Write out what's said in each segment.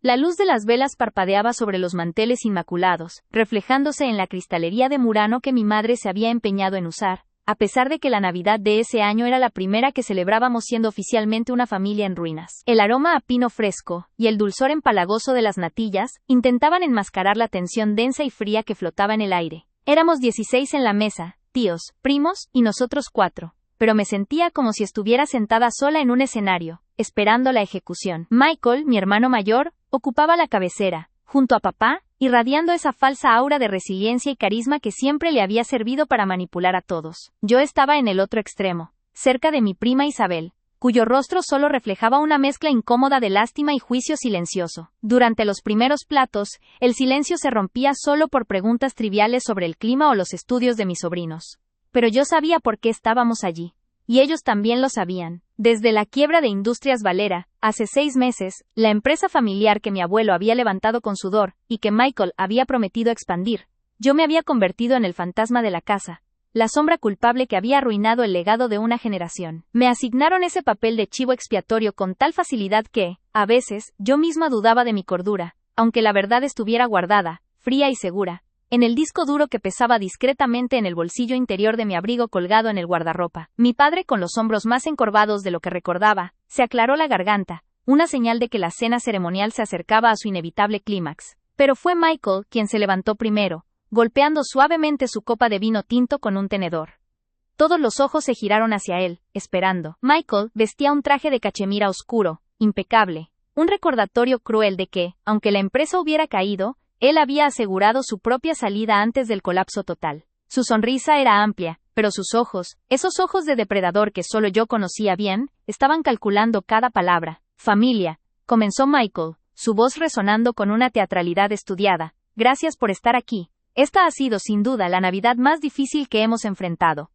La luz de las velas parpadeaba sobre los manteles inmaculados, reflejándose en la cristalería de Murano que mi madre se había empeñado en usar, a pesar de que la Navidad de ese año era la primera que celebrábamos siendo oficialmente una familia en ruinas. El aroma a pino fresco y el dulzor empalagoso de las natillas intentaban enmascarar la tensión densa y fría que flotaba en el aire. Éramos 16 en la mesa, tíos, primos y nosotros 4, pero me sentía como si estuviera sentada sola en un escenario, esperando la ejecución. Michael, mi hermano mayor, ocupaba la cabecera, junto a papá, irradiando esa falsa aura de resiliencia y carisma que siempre le había servido para manipular a todos. Yo estaba en el otro extremo, cerca de mi prima Isabel, cuyo rostro solo reflejaba una mezcla incómoda de lástima y juicio silencioso. Durante los primeros platos, el silencio se rompía solo por preguntas triviales sobre el clima o los estudios de mis sobrinos. Pero yo sabía por qué estábamos allí. Y ellos también lo sabían. Desde la quiebra de Industrias Valera, hace 6 meses, la empresa familiar que mi abuelo había levantado con sudor, y que Michael había prometido expandir, yo me había convertido en el fantasma de la casa, la sombra culpable que había arruinado el legado de una generación. Me asignaron ese papel de chivo expiatorio con tal facilidad que, a veces, yo misma dudaba de mi cordura, aunque la verdad estuviera guardada, fría y segura, en el disco duro que pesaba discretamente en el bolsillo interior de mi abrigo colgado en el guardarropa. Mi padre, con los hombros más encorvados de lo que recordaba, se aclaró la garganta, una señal de que la cena ceremonial se acercaba a su inevitable clímax. Pero fue Michael quien se levantó primero, golpeando suavemente su copa de vino tinto con un tenedor. Todos los ojos se giraron hacia él, esperando. Michael vestía un traje de cachemira oscuro, impecable, un recordatorio cruel de que, aunque la empresa hubiera caído, él había asegurado su propia salida antes del colapso total. Su sonrisa era amplia, pero sus ojos, esos ojos de depredador que solo yo conocía bien, estaban calculando cada palabra. Familia, comenzó Michael, su voz resonando con una teatralidad estudiada. Gracias por estar aquí. Esta ha sido sin duda la Navidad más difícil que hemos enfrentado.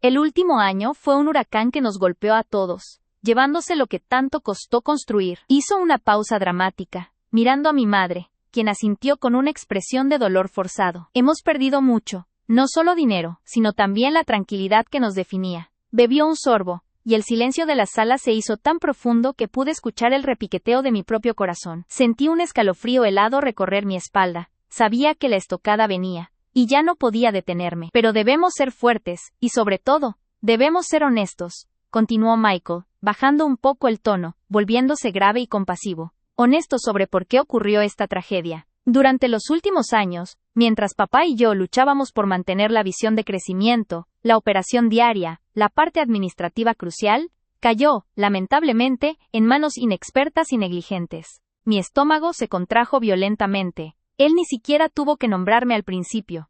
El último año fue un huracán que nos golpeó a todos, llevándose lo que tanto costó construir. Hizo una pausa dramática, mirando a mi madre, quien asintió con una expresión de dolor forzado. Hemos perdido mucho, no solo dinero, sino también la tranquilidad que nos definía. Bebió un sorbo, y el silencio de la sala se hizo tan profundo que pude escuchar el repiqueteo de mi propio corazón. Sentí un escalofrío helado recorrer mi espalda. Sabía que la estocada venía, y ya no podía detenerme. Pero debemos ser fuertes, y sobre todo, debemos ser honestos, continuó Michael, bajando un poco el tono, volviéndose grave y compasivo. Honesto sobre por qué ocurrió esta tragedia. Durante los últimos años, mientras papá y yo luchábamos por mantener la visión de crecimiento, la operación diaria, la parte administrativa crucial, cayó, lamentablemente, en manos inexpertas y negligentes. Mi estómago se contrajo violentamente. Él ni siquiera tuvo que nombrarme al principio.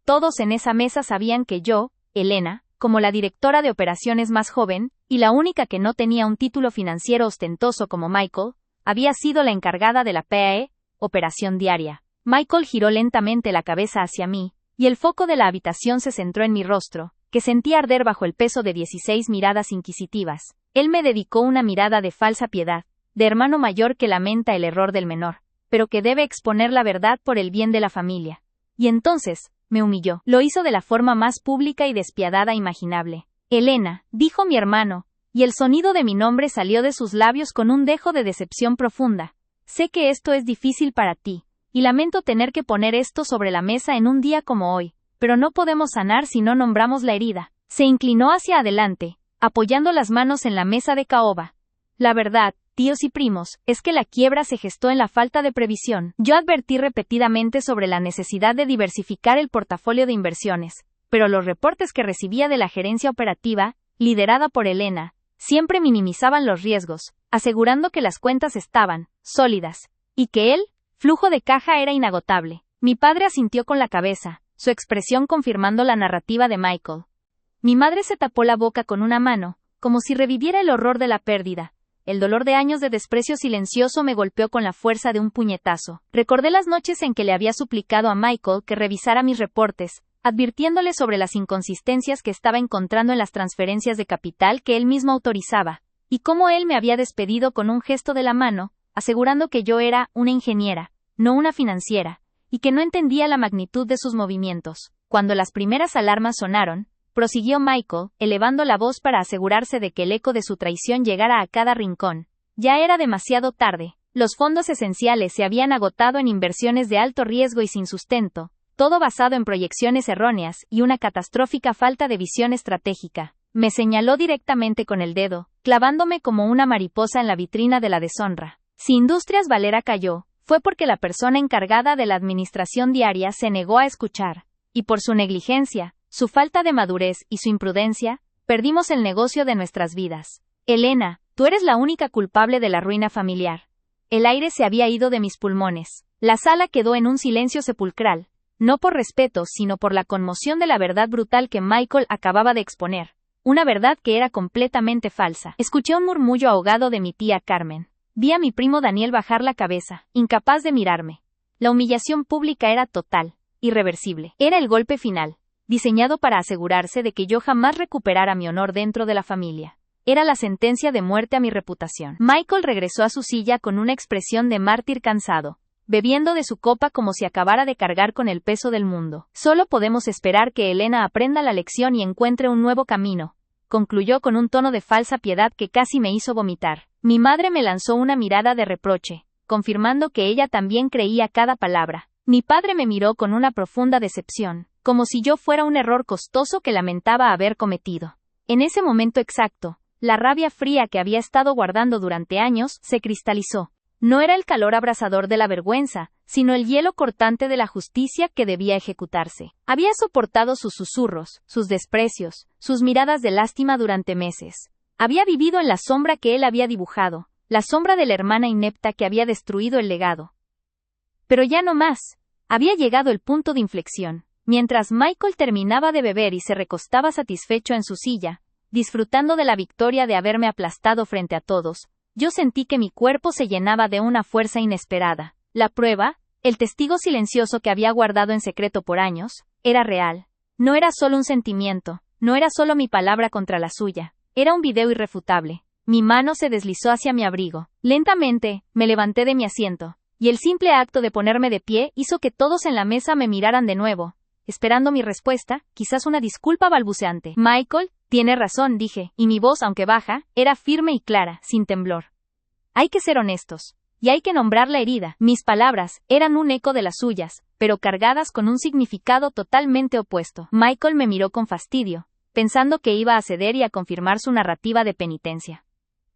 Todos en esa mesa sabían que yo, Elena, como la directora de operaciones más joven, y la única que no tenía un título financiero ostentoso como Michael, había sido la encargada de la PAE, operación diaria. Michael giró lentamente la cabeza hacia mí, y el foco de la habitación se centró en mi rostro, que sentía arder bajo el peso de 16 miradas inquisitivas. Él me dedicó una mirada de falsa piedad, de hermano mayor que lamenta el error del menor, pero que debe exponer la verdad por el bien de la familia. Y entonces, me humilló. Lo hizo de la forma más pública y despiadada imaginable. Elena, dijo mi hermano, y el sonido de mi nombre salió de sus labios con un dejo de decepción profunda. Sé que esto es difícil para ti, y lamento tener que poner esto sobre la mesa en un día como hoy, pero no podemos sanar si no nombramos la herida. Se inclinó hacia adelante, apoyando las manos en la mesa de caoba. La verdad, tíos y primos, es que la quiebra se gestó en la falta de previsión. Yo advertí repetidamente sobre la necesidad de diversificar el portafolio de inversiones, pero los reportes que recibía de la gerencia operativa, liderada por Elena, siempre minimizaban los riesgos, asegurando que las cuentas estaban sólidas, y que el flujo de caja era inagotable. Mi padre asintió con la cabeza, su expresión confirmando la narrativa de Michael. Mi madre se tapó la boca con una mano, como si reviviera el horror de la pérdida. El dolor de años de desprecio silencioso me golpeó con la fuerza de un puñetazo. Recordé las noches en que le había suplicado a Michael que revisara mis reportes, advirtiéndole sobre las inconsistencias que estaba encontrando en las transferencias de capital que él mismo autorizaba, y cómo él me había despedido con un gesto de la mano, asegurando que yo era una ingeniera, no una financiera, y que no entendía la magnitud de sus movimientos. Cuando las primeras alarmas sonaron, prosiguió Michael, elevando la voz para asegurarse de que el eco de su traición llegara a cada rincón. Ya era demasiado tarde. Los fondos esenciales se habían agotado en inversiones de alto riesgo y sin sustento, todo basado en proyecciones erróneas y una catastrófica falta de visión estratégica. Me señaló directamente con el dedo, clavándome como una mariposa en la vitrina de la deshonra. Si Industrias Valera cayó, fue porque la persona encargada de la administración diaria se negó a escuchar, y por su negligencia, su falta de madurez y su imprudencia, perdimos el negocio de nuestras vidas. Elena, tú eres la única culpable de la ruina familiar. El aire se había ido de mis pulmones. La sala quedó en un silencio sepulcral, no por respeto, sino por la conmoción de la verdad brutal que Michael acababa de exponer. Una verdad que era completamente falsa. Escuché un murmullo ahogado de mi tía Carmen. Vi a mi primo Daniel bajar la cabeza, incapaz de mirarme. La humillación pública era total, irreversible. Era el golpe final, diseñado para asegurarse de que yo jamás recuperara mi honor dentro de la familia. Era la sentencia de muerte a mi reputación. Michael regresó a su silla con una expresión de mártir cansado, bebiendo de su copa como si acabara de cargar con el peso del mundo. Solo podemos esperar que Elena aprenda la lección y encuentre un nuevo camino, concluyó con un tono de falsa piedad que casi me hizo vomitar. Mi madre me lanzó una mirada de reproche, confirmando que ella también creía cada palabra. Mi padre me miró con una profunda decepción, como si yo fuera un error costoso que lamentaba haber cometido. En ese momento exacto, la rabia fría que había estado guardando durante años se cristalizó. No era el calor abrasador de la vergüenza, sino el hielo cortante de la justicia que debía ejecutarse. Había soportado sus susurros, sus desprecios, sus miradas de lástima durante meses. Había vivido en la sombra que él había dibujado, la sombra de la hermana inepta que había destruido el legado. Pero ya no más. Había llegado el punto de inflexión. Mientras Michael terminaba de beber y se recostaba satisfecho en su silla, disfrutando de la victoria de haberme aplastado frente a todos, yo sentí que mi cuerpo se llenaba de una fuerza inesperada. La prueba, el testigo silencioso que había guardado en secreto por años, era real. No era solo un sentimiento, no era solo mi palabra contra la suya, era un video irrefutable. Mi mano se deslizó hacia mi abrigo. Lentamente, me levanté de mi asiento, y el simple acto de ponerme de pie hizo que todos en la mesa me miraran de nuevo, esperando mi respuesta, quizás una disculpa balbuceante. Michael, tiene razón, dije, y mi voz, aunque baja, era firme y clara, sin temblor. Hay que ser honestos, y hay que nombrar la herida. Mis palabras eran un eco de las suyas, pero cargadas con un significado totalmente opuesto. Michael me miró con fastidio, pensando que iba a ceder y a confirmar su narrativa de penitencia.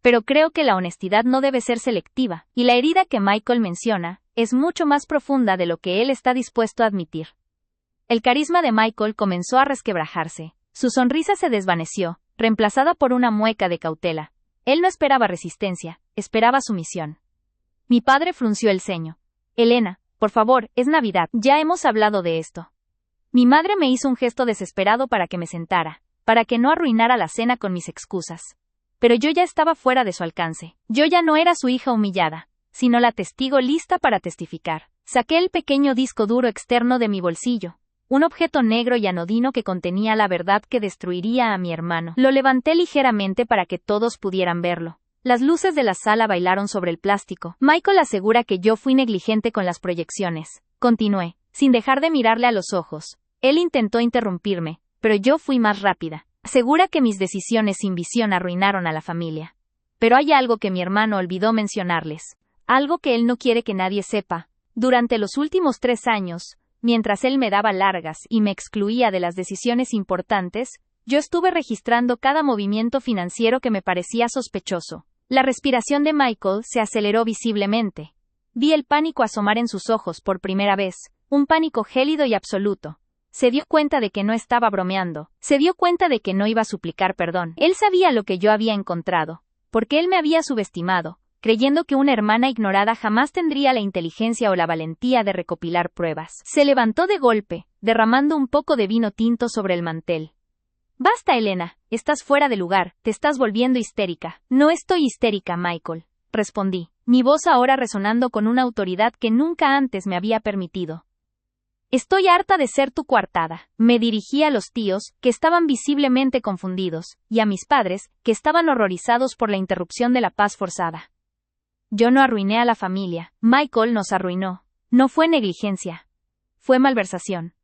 Pero creo que la honestidad no debe ser selectiva, y la herida que Michael menciona es mucho más profunda de lo que él está dispuesto a admitir. El carisma de Michael comenzó a resquebrajarse. Su sonrisa se desvaneció, reemplazada por una mueca de cautela. Él no esperaba resistencia, esperaba sumisión. Mi padre frunció el ceño. Elena, por favor, es Navidad, ya hemos hablado de esto. Mi madre me hizo un gesto desesperado para que me sentara, para que no arruinara la cena con mis excusas. Pero yo ya estaba fuera de su alcance. Yo ya no era su hija humillada, sino la testigo lista para testificar. Saqué el pequeño disco duro externo de mi bolsillo. Un objeto negro y anodino que contenía la verdad que destruiría a mi hermano. Lo levanté ligeramente para que todos pudieran verlo. Las luces de la sala bailaron sobre el plástico. Michael asegura que yo fui negligente con las proyecciones. Continué, sin dejar de mirarle a los ojos. Él intentó interrumpirme, pero yo fui más rápida. Asegura que mis decisiones sin visión arruinaron a la familia. Pero hay algo que mi hermano olvidó mencionarles. Algo que él no quiere que nadie sepa. Durante los últimos 3 años, mientras él me daba largas y me excluía de las decisiones importantes, yo estuve registrando cada movimiento financiero que me parecía sospechoso. La respiración de Michael se aceleró visiblemente. Vi el pánico asomar en sus ojos por primera vez, un pánico gélido y absoluto. Se dio cuenta de que no estaba bromeando, se dio cuenta de que no iba a suplicar perdón. Él sabía lo que yo había encontrado, porque él me había subestimado, creyendo que una hermana ignorada jamás tendría la inteligencia o la valentía de recopilar pruebas. Se levantó de golpe, derramando un poco de vino tinto sobre el mantel. Basta, Elena, estás fuera de lugar, te estás volviendo histérica. No estoy histérica, Michael, respondí, mi voz ahora resonando con una autoridad que nunca antes me había permitido. Estoy harta de ser tu coartada. Me dirigí a los tíos, que estaban visiblemente confundidos, y a mis padres, que estaban horrorizados por la interrupción de la paz forzada. Yo no arruiné a la familia, Michael nos arruinó. No fue negligencia. Fue malversación.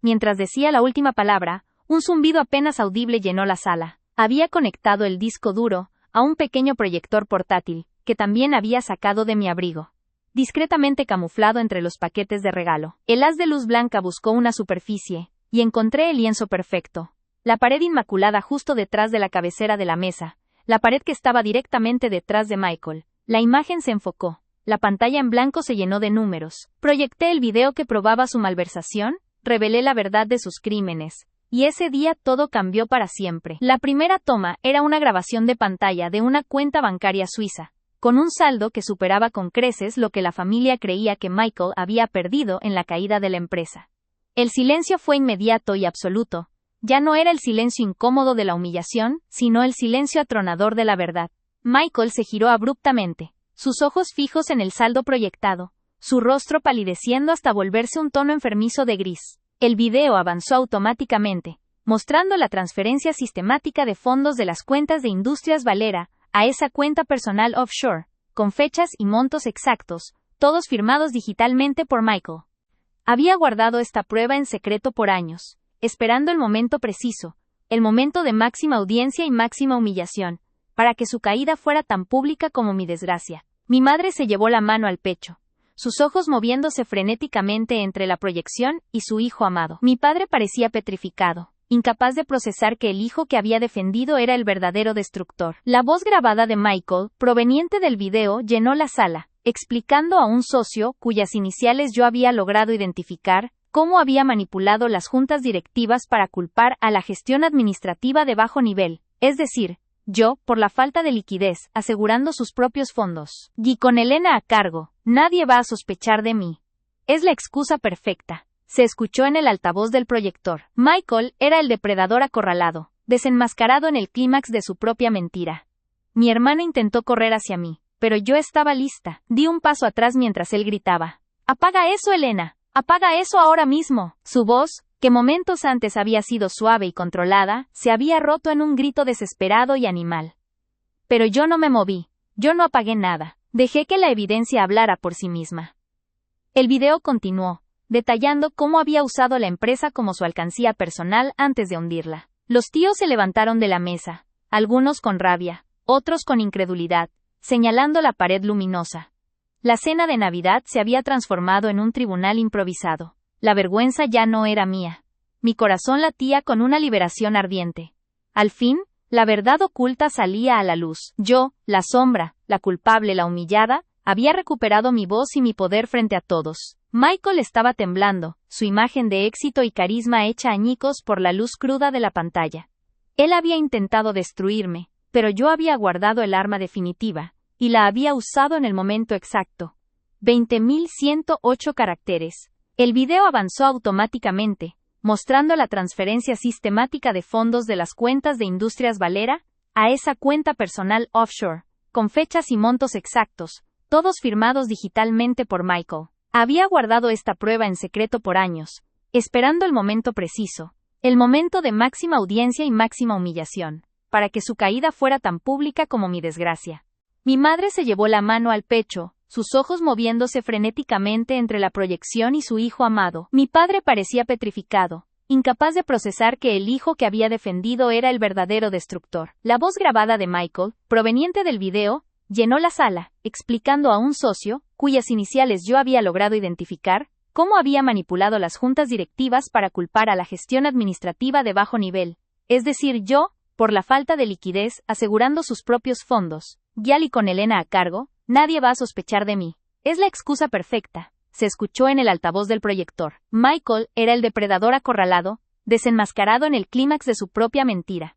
Mientras decía la última palabra, un zumbido apenas audible llenó la sala. Había conectado el disco duro a un pequeño proyector portátil, que también había sacado de mi abrigo, discretamente camuflado entre los paquetes de regalo. El haz de luz blanca buscó una superficie, y encontré el lienzo perfecto. La pared inmaculada justo detrás de la cabecera de la mesa, la pared que estaba directamente detrás de Michael. La imagen se enfocó. La pantalla en blanco se llenó de números. Proyecté el video que probaba su malversación, revelé la verdad de sus crímenes. Y ese día todo cambió para siempre. La primera toma era una grabación de pantalla de una cuenta bancaria suiza, con un saldo que superaba con creces lo que la familia creía que Michael había perdido en la caída de la empresa. El silencio fue inmediato y absoluto. Ya no era el silencio incómodo de la humillación, sino el silencio atronador de la verdad. Michael se giró abruptamente, sus ojos fijos en el saldo proyectado, su rostro palideciendo hasta volverse un tono enfermizo de gris. El video avanzó automáticamente, mostrando la transferencia sistemática de fondos de las cuentas de Industrias Valera a esa cuenta personal offshore, con fechas y montos exactos, todos firmados digitalmente por Michael. Había guardado esta prueba en secreto por años, esperando el momento preciso, el momento de máxima audiencia y máxima humillación, para que su caída fuera tan pública como mi desgracia. Mi madre se llevó la mano al pecho, sus ojos moviéndose frenéticamente entre la proyección y su hijo amado. Mi padre parecía petrificado, incapaz de procesar que el hijo que había defendido era el verdadero destructor. La voz grabada de Michael, proveniente del video, llenó la sala, explicando a un socio, cuyas iniciales yo había logrado identificar, cómo había manipulado las juntas directivas para culpar a la gestión administrativa de bajo nivel, es decir, yo, por la falta de liquidez, asegurando sus propios fondos. Y con Elena a cargo, nadie va a sospechar de mí. Es la excusa perfecta. Se escuchó en el altavoz del proyector. Michael era el depredador acorralado, desenmascarado en el clímax de su propia mentira. Mi hermana intentó correr hacia mí, pero yo estaba lista. Di un paso atrás mientras él gritaba: «¡Apaga eso, Elena! ¡Apaga eso ahora mismo!». Su voz, que momentos antes había sido suave y controlada, se había roto en un grito desesperado y animal. Pero yo no me moví, yo no apagué nada, dejé que la evidencia hablara por sí misma. El video continuó, detallando cómo había usado la empresa como su alcancía personal antes de hundirla. Los tíos se levantaron de la mesa, algunos con rabia, otros con incredulidad, señalando la pared luminosa. La cena de Navidad se había transformado en un tribunal improvisado. La vergüenza ya no era mía. Mi corazón latía con una liberación ardiente. Al fin, la verdad oculta salía a la luz. Yo, la sombra, la culpable, la humillada, había recuperado mi voz y mi poder frente a todos. Michael estaba temblando, su imagen de éxito y carisma hecha añicos por la luz cruda de la pantalla. Él había intentado destruirme, pero yo había guardado el arma definitiva, y la había usado en el momento exacto. 20.108 caracteres. El video avanzó automáticamente, mostrando la transferencia sistemática de fondos de las cuentas de Industrias Valera a esa cuenta personal offshore, con fechas y montos exactos, todos firmados digitalmente por Michael. Había guardado esta prueba en secreto por años, esperando el momento preciso, el momento de máxima audiencia y máxima humillación, para que su caída fuera tan pública como mi desgracia. Mi madre se llevó la mano al pecho, sus ojos moviéndose frenéticamente entre la proyección y su hijo amado. Mi padre parecía petrificado, incapaz de procesar que el hijo que había defendido era el verdadero destructor. La voz grabada de Michael, proveniente del video, llenó la sala, explicando a un socio, cuyas iniciales yo había logrado identificar, cómo había manipulado las juntas directivas para culpar a la gestión administrativa de bajo nivel, es decir, yo, por la falta de liquidez, asegurando sus propios fondos. Y con Elena a cargo, nadie va a sospechar de mí. Es la excusa perfecta. Se escuchó en el altavoz del proyector. Michael era el depredador acorralado, desenmascarado en el clímax de su propia mentira.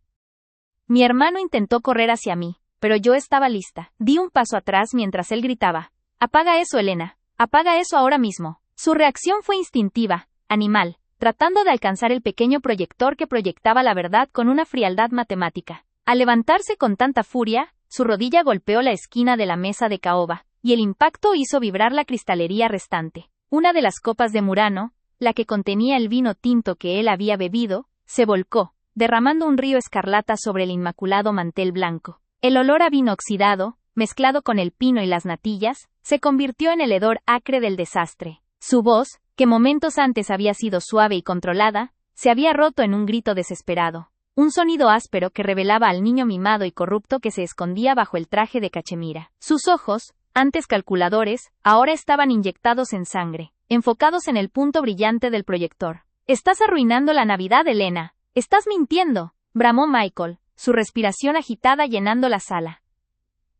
Mi hermano intentó correr hacia mí, pero yo estaba lista. Di un paso atrás mientras él gritaba: «Apaga eso, Elena. Apaga eso ahora mismo». Su reacción fue instintiva, animal, tratando de alcanzar el pequeño proyector que proyectaba la verdad con una frialdad matemática. Al levantarse con tanta furia, su rodilla golpeó la esquina de la mesa de caoba, y el impacto hizo vibrar la cristalería restante. Una de las copas de Murano, la que contenía el vino tinto que él había bebido, se volcó, derramando un río escarlata sobre el inmaculado mantel blanco. El olor a vino oxidado, mezclado con el pino y las natillas, se convirtió en el hedor acre del desastre. Su voz, que momentos antes había sido suave y controlada, se había roto en un grito desesperado. un sonido áspero que revelaba al niño mimado y corrupto que se escondía bajo el traje de cachemira. Sus ojos, antes calculadores, ahora estaban inyectados en sangre, enfocados en el punto brillante del proyector. «Estás arruinando la Navidad, Elena. Estás mintiendo», bramó Michael, su respiración agitada llenando la sala.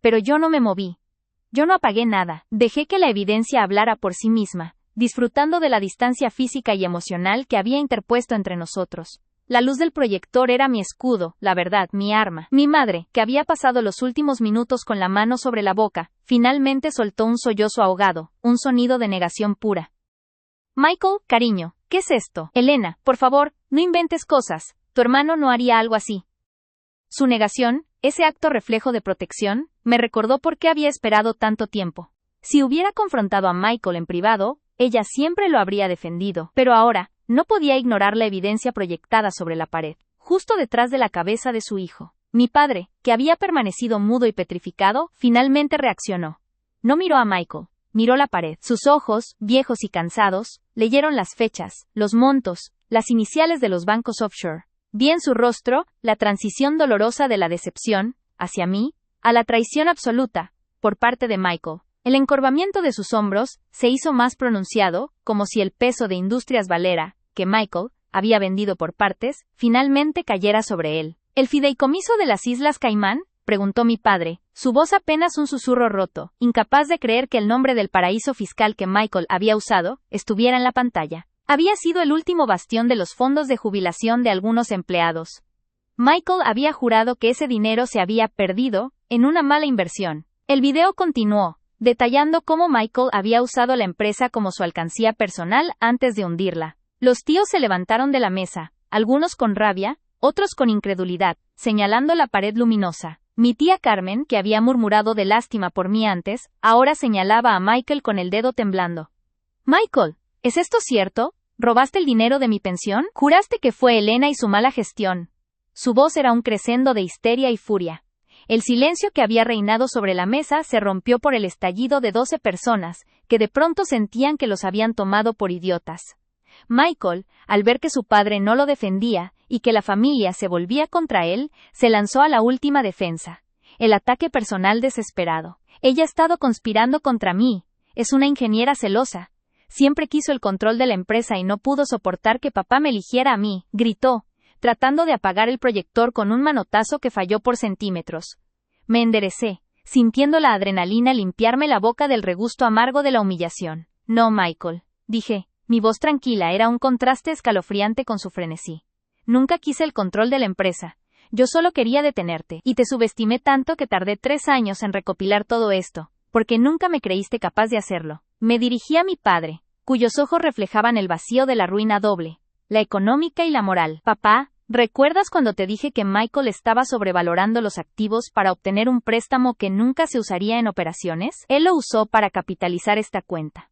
Pero yo no me moví. Yo no apagué nada. Dejé que la evidencia hablara por sí misma, disfrutando de la distancia física y emocional que había interpuesto entre nosotros. La luz del proyector era mi escudo, la verdad, mi arma. Mi madre, que había pasado los últimos minutos con la mano sobre la boca, finalmente soltó un sollozo ahogado, un sonido de negación pura. «Michael, cariño, ¿qué es esto? Elena, por favor, no inventes cosas. Tu hermano no haría algo así». Su negación, ese acto reflejo de protección, me recordó por qué había esperado tanto tiempo. Si hubiera confrontado a Michael en privado, ella siempre lo habría defendido, pero ahora, no podía ignorar la evidencia proyectada sobre la pared, justo detrás de la cabeza de su hijo. Mi padre, que había permanecido mudo y petrificado, finalmente reaccionó. No miró a Michael, miró la pared. Sus ojos, viejos y cansados, leyeron las fechas, los montos, las iniciales de los bancos offshore. Vi en su rostro la transición dolorosa de la decepción, hacia mí, a la traición absoluta, por parte de Michael. El encorvamiento de sus hombros se hizo más pronunciado, como si el peso de Industrias Valera, que Michael había vendido por partes, finalmente cayera sobre él. ¿El fideicomiso de las Islas Caimán?, preguntó mi padre, su voz apenas un susurro roto, incapaz de creer que el nombre del paraíso fiscal que Michael había usado estuviera en la pantalla. Había sido el último bastión de los fondos de jubilación de algunos empleados. Michael había jurado que ese dinero se había perdido en una mala inversión. El video continuó, detallando cómo Michael había usado la empresa como su alcancía personal antes de hundirla. Los tíos se levantaron de la mesa, algunos con rabia, otros con incredulidad, señalando la pared luminosa. Mi tía Carmen, que había murmurado de lástima por mí antes, ahora señalaba a Michael con el dedo temblando. «Michael, ¿es esto cierto? ¿Robaste el dinero de mi pensión? ¿Juraste que fue Elena y su mala gestión?» Su voz era un crescendo de histeria y furia. El silencio que había reinado sobre la mesa se rompió por el estallido de 12 personas, que de pronto sentían que los habían tomado por idiotas. Michael, al ver que su padre no lo defendía, y que la familia se volvía contra él, se lanzó a la última defensa. El ataque personal desesperado. «Ella ha estado conspirando contra mí. Es una ingeniera celosa. Siempre quiso el control de la empresa y no pudo soportar que papá me eligiera a mí», gritó, tratando de apagar el proyector con un manotazo que falló por centímetros. Me enderecé, sintiendo la adrenalina limpiarme la boca del regusto amargo de la humillación. «No, Michael», dije, mi voz tranquila era un contraste escalofriante con su frenesí. «Nunca quise el control de la empresa. Yo solo quería detenerte, y te subestimé tanto que tardé 3 años en recopilar todo esto, porque nunca me creíste capaz de hacerlo». Me dirigí a mi padre, cuyos ojos reflejaban el vacío de la ruina doble, la económica y la moral. «Papá, ¿recuerdas cuando te dije que Michael estaba sobrevalorando los activos para obtener un préstamo que nunca se usaría en operaciones? Él lo usó para capitalizar esta cuenta».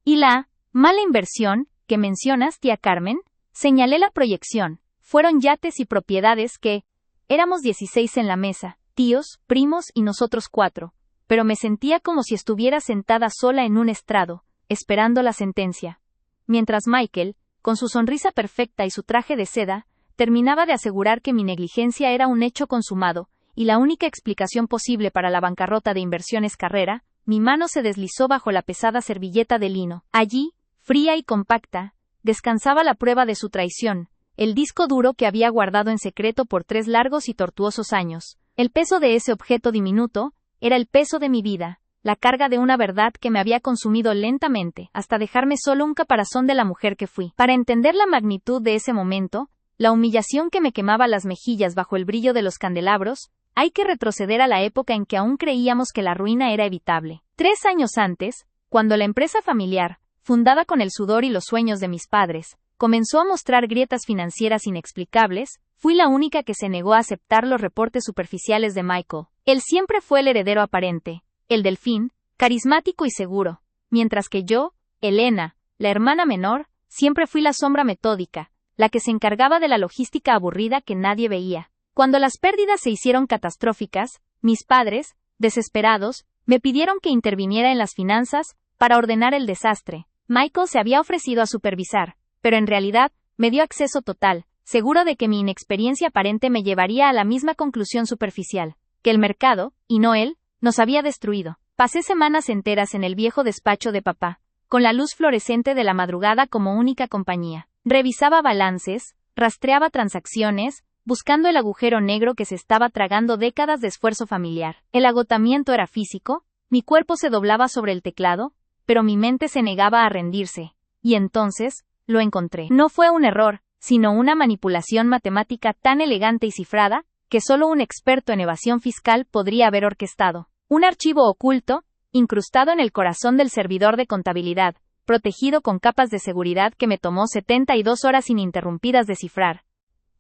«¿Y la mala inversión que mencionas, tía Carmen?», señalé la proyección. «Fueron yates y propiedades que...». Éramos 16 en la mesa, tíos, primos y nosotros 4, pero me sentía como si estuviera sentada sola en un estrado, esperando la sentencia. Mientras Michael, con su sonrisa perfecta y su traje de seda, terminaba de asegurar que mi negligencia era un hecho consumado, y la única explicación posible para la bancarrota de Inversiones Carrera, mi mano se deslizó bajo la pesada servilleta de lino. Allí, fría y compacta, descansaba la prueba de su traición, el disco duro que había guardado en secreto por 3 largos y tortuosos años. El peso de ese objeto diminuto era el peso de mi vida, la carga de una verdad que me había consumido lentamente, hasta dejarme solo un caparazón de la mujer que fui. Para entender la magnitud de ese momento, la humillación que me quemaba las mejillas bajo el brillo de los candelabros, hay que retroceder a la época en que aún creíamos que la ruina era evitable. 3 años antes, cuando la empresa familiar, fundada con el sudor y los sueños de mis padres, comenzó a mostrar grietas financieras inexplicables, fui la única que se negó a aceptar los reportes superficiales de Michael. Él siempre fue el heredero aparente, el delfín, carismático y seguro, mientras que yo, Elena, la hermana menor, siempre fui la sombra metódica, la que se encargaba de la logística aburrida que nadie veía. Cuando las pérdidas se hicieron catastróficas, mis padres, desesperados, me pidieron que interviniera en las finanzas para ordenar el desastre. Michael se había ofrecido a supervisar, pero en realidad, me dio acceso total, seguro de que mi inexperiencia aparente me llevaría a la misma conclusión superficial, que el mercado, y no él, nos había destruido. Pasé semanas enteras en el viejo despacho de papá, con la luz fluorescente de la madrugada como única compañía. Revisaba balances, rastreaba transacciones, buscando el agujero negro que se estaba tragando décadas de esfuerzo familiar. El agotamiento era físico, mi cuerpo se doblaba sobre el teclado, pero mi mente se negaba a rendirse. Y entonces, lo encontré. No fue un error, sino una manipulación matemática tan elegante y cifrada, que solo un experto en evasión fiscal podría haber orquestado. Un archivo oculto, incrustado en el corazón del servidor de contabilidad, protegido con capas de seguridad que me tomó 72 horas ininterrumpidas de cifrar.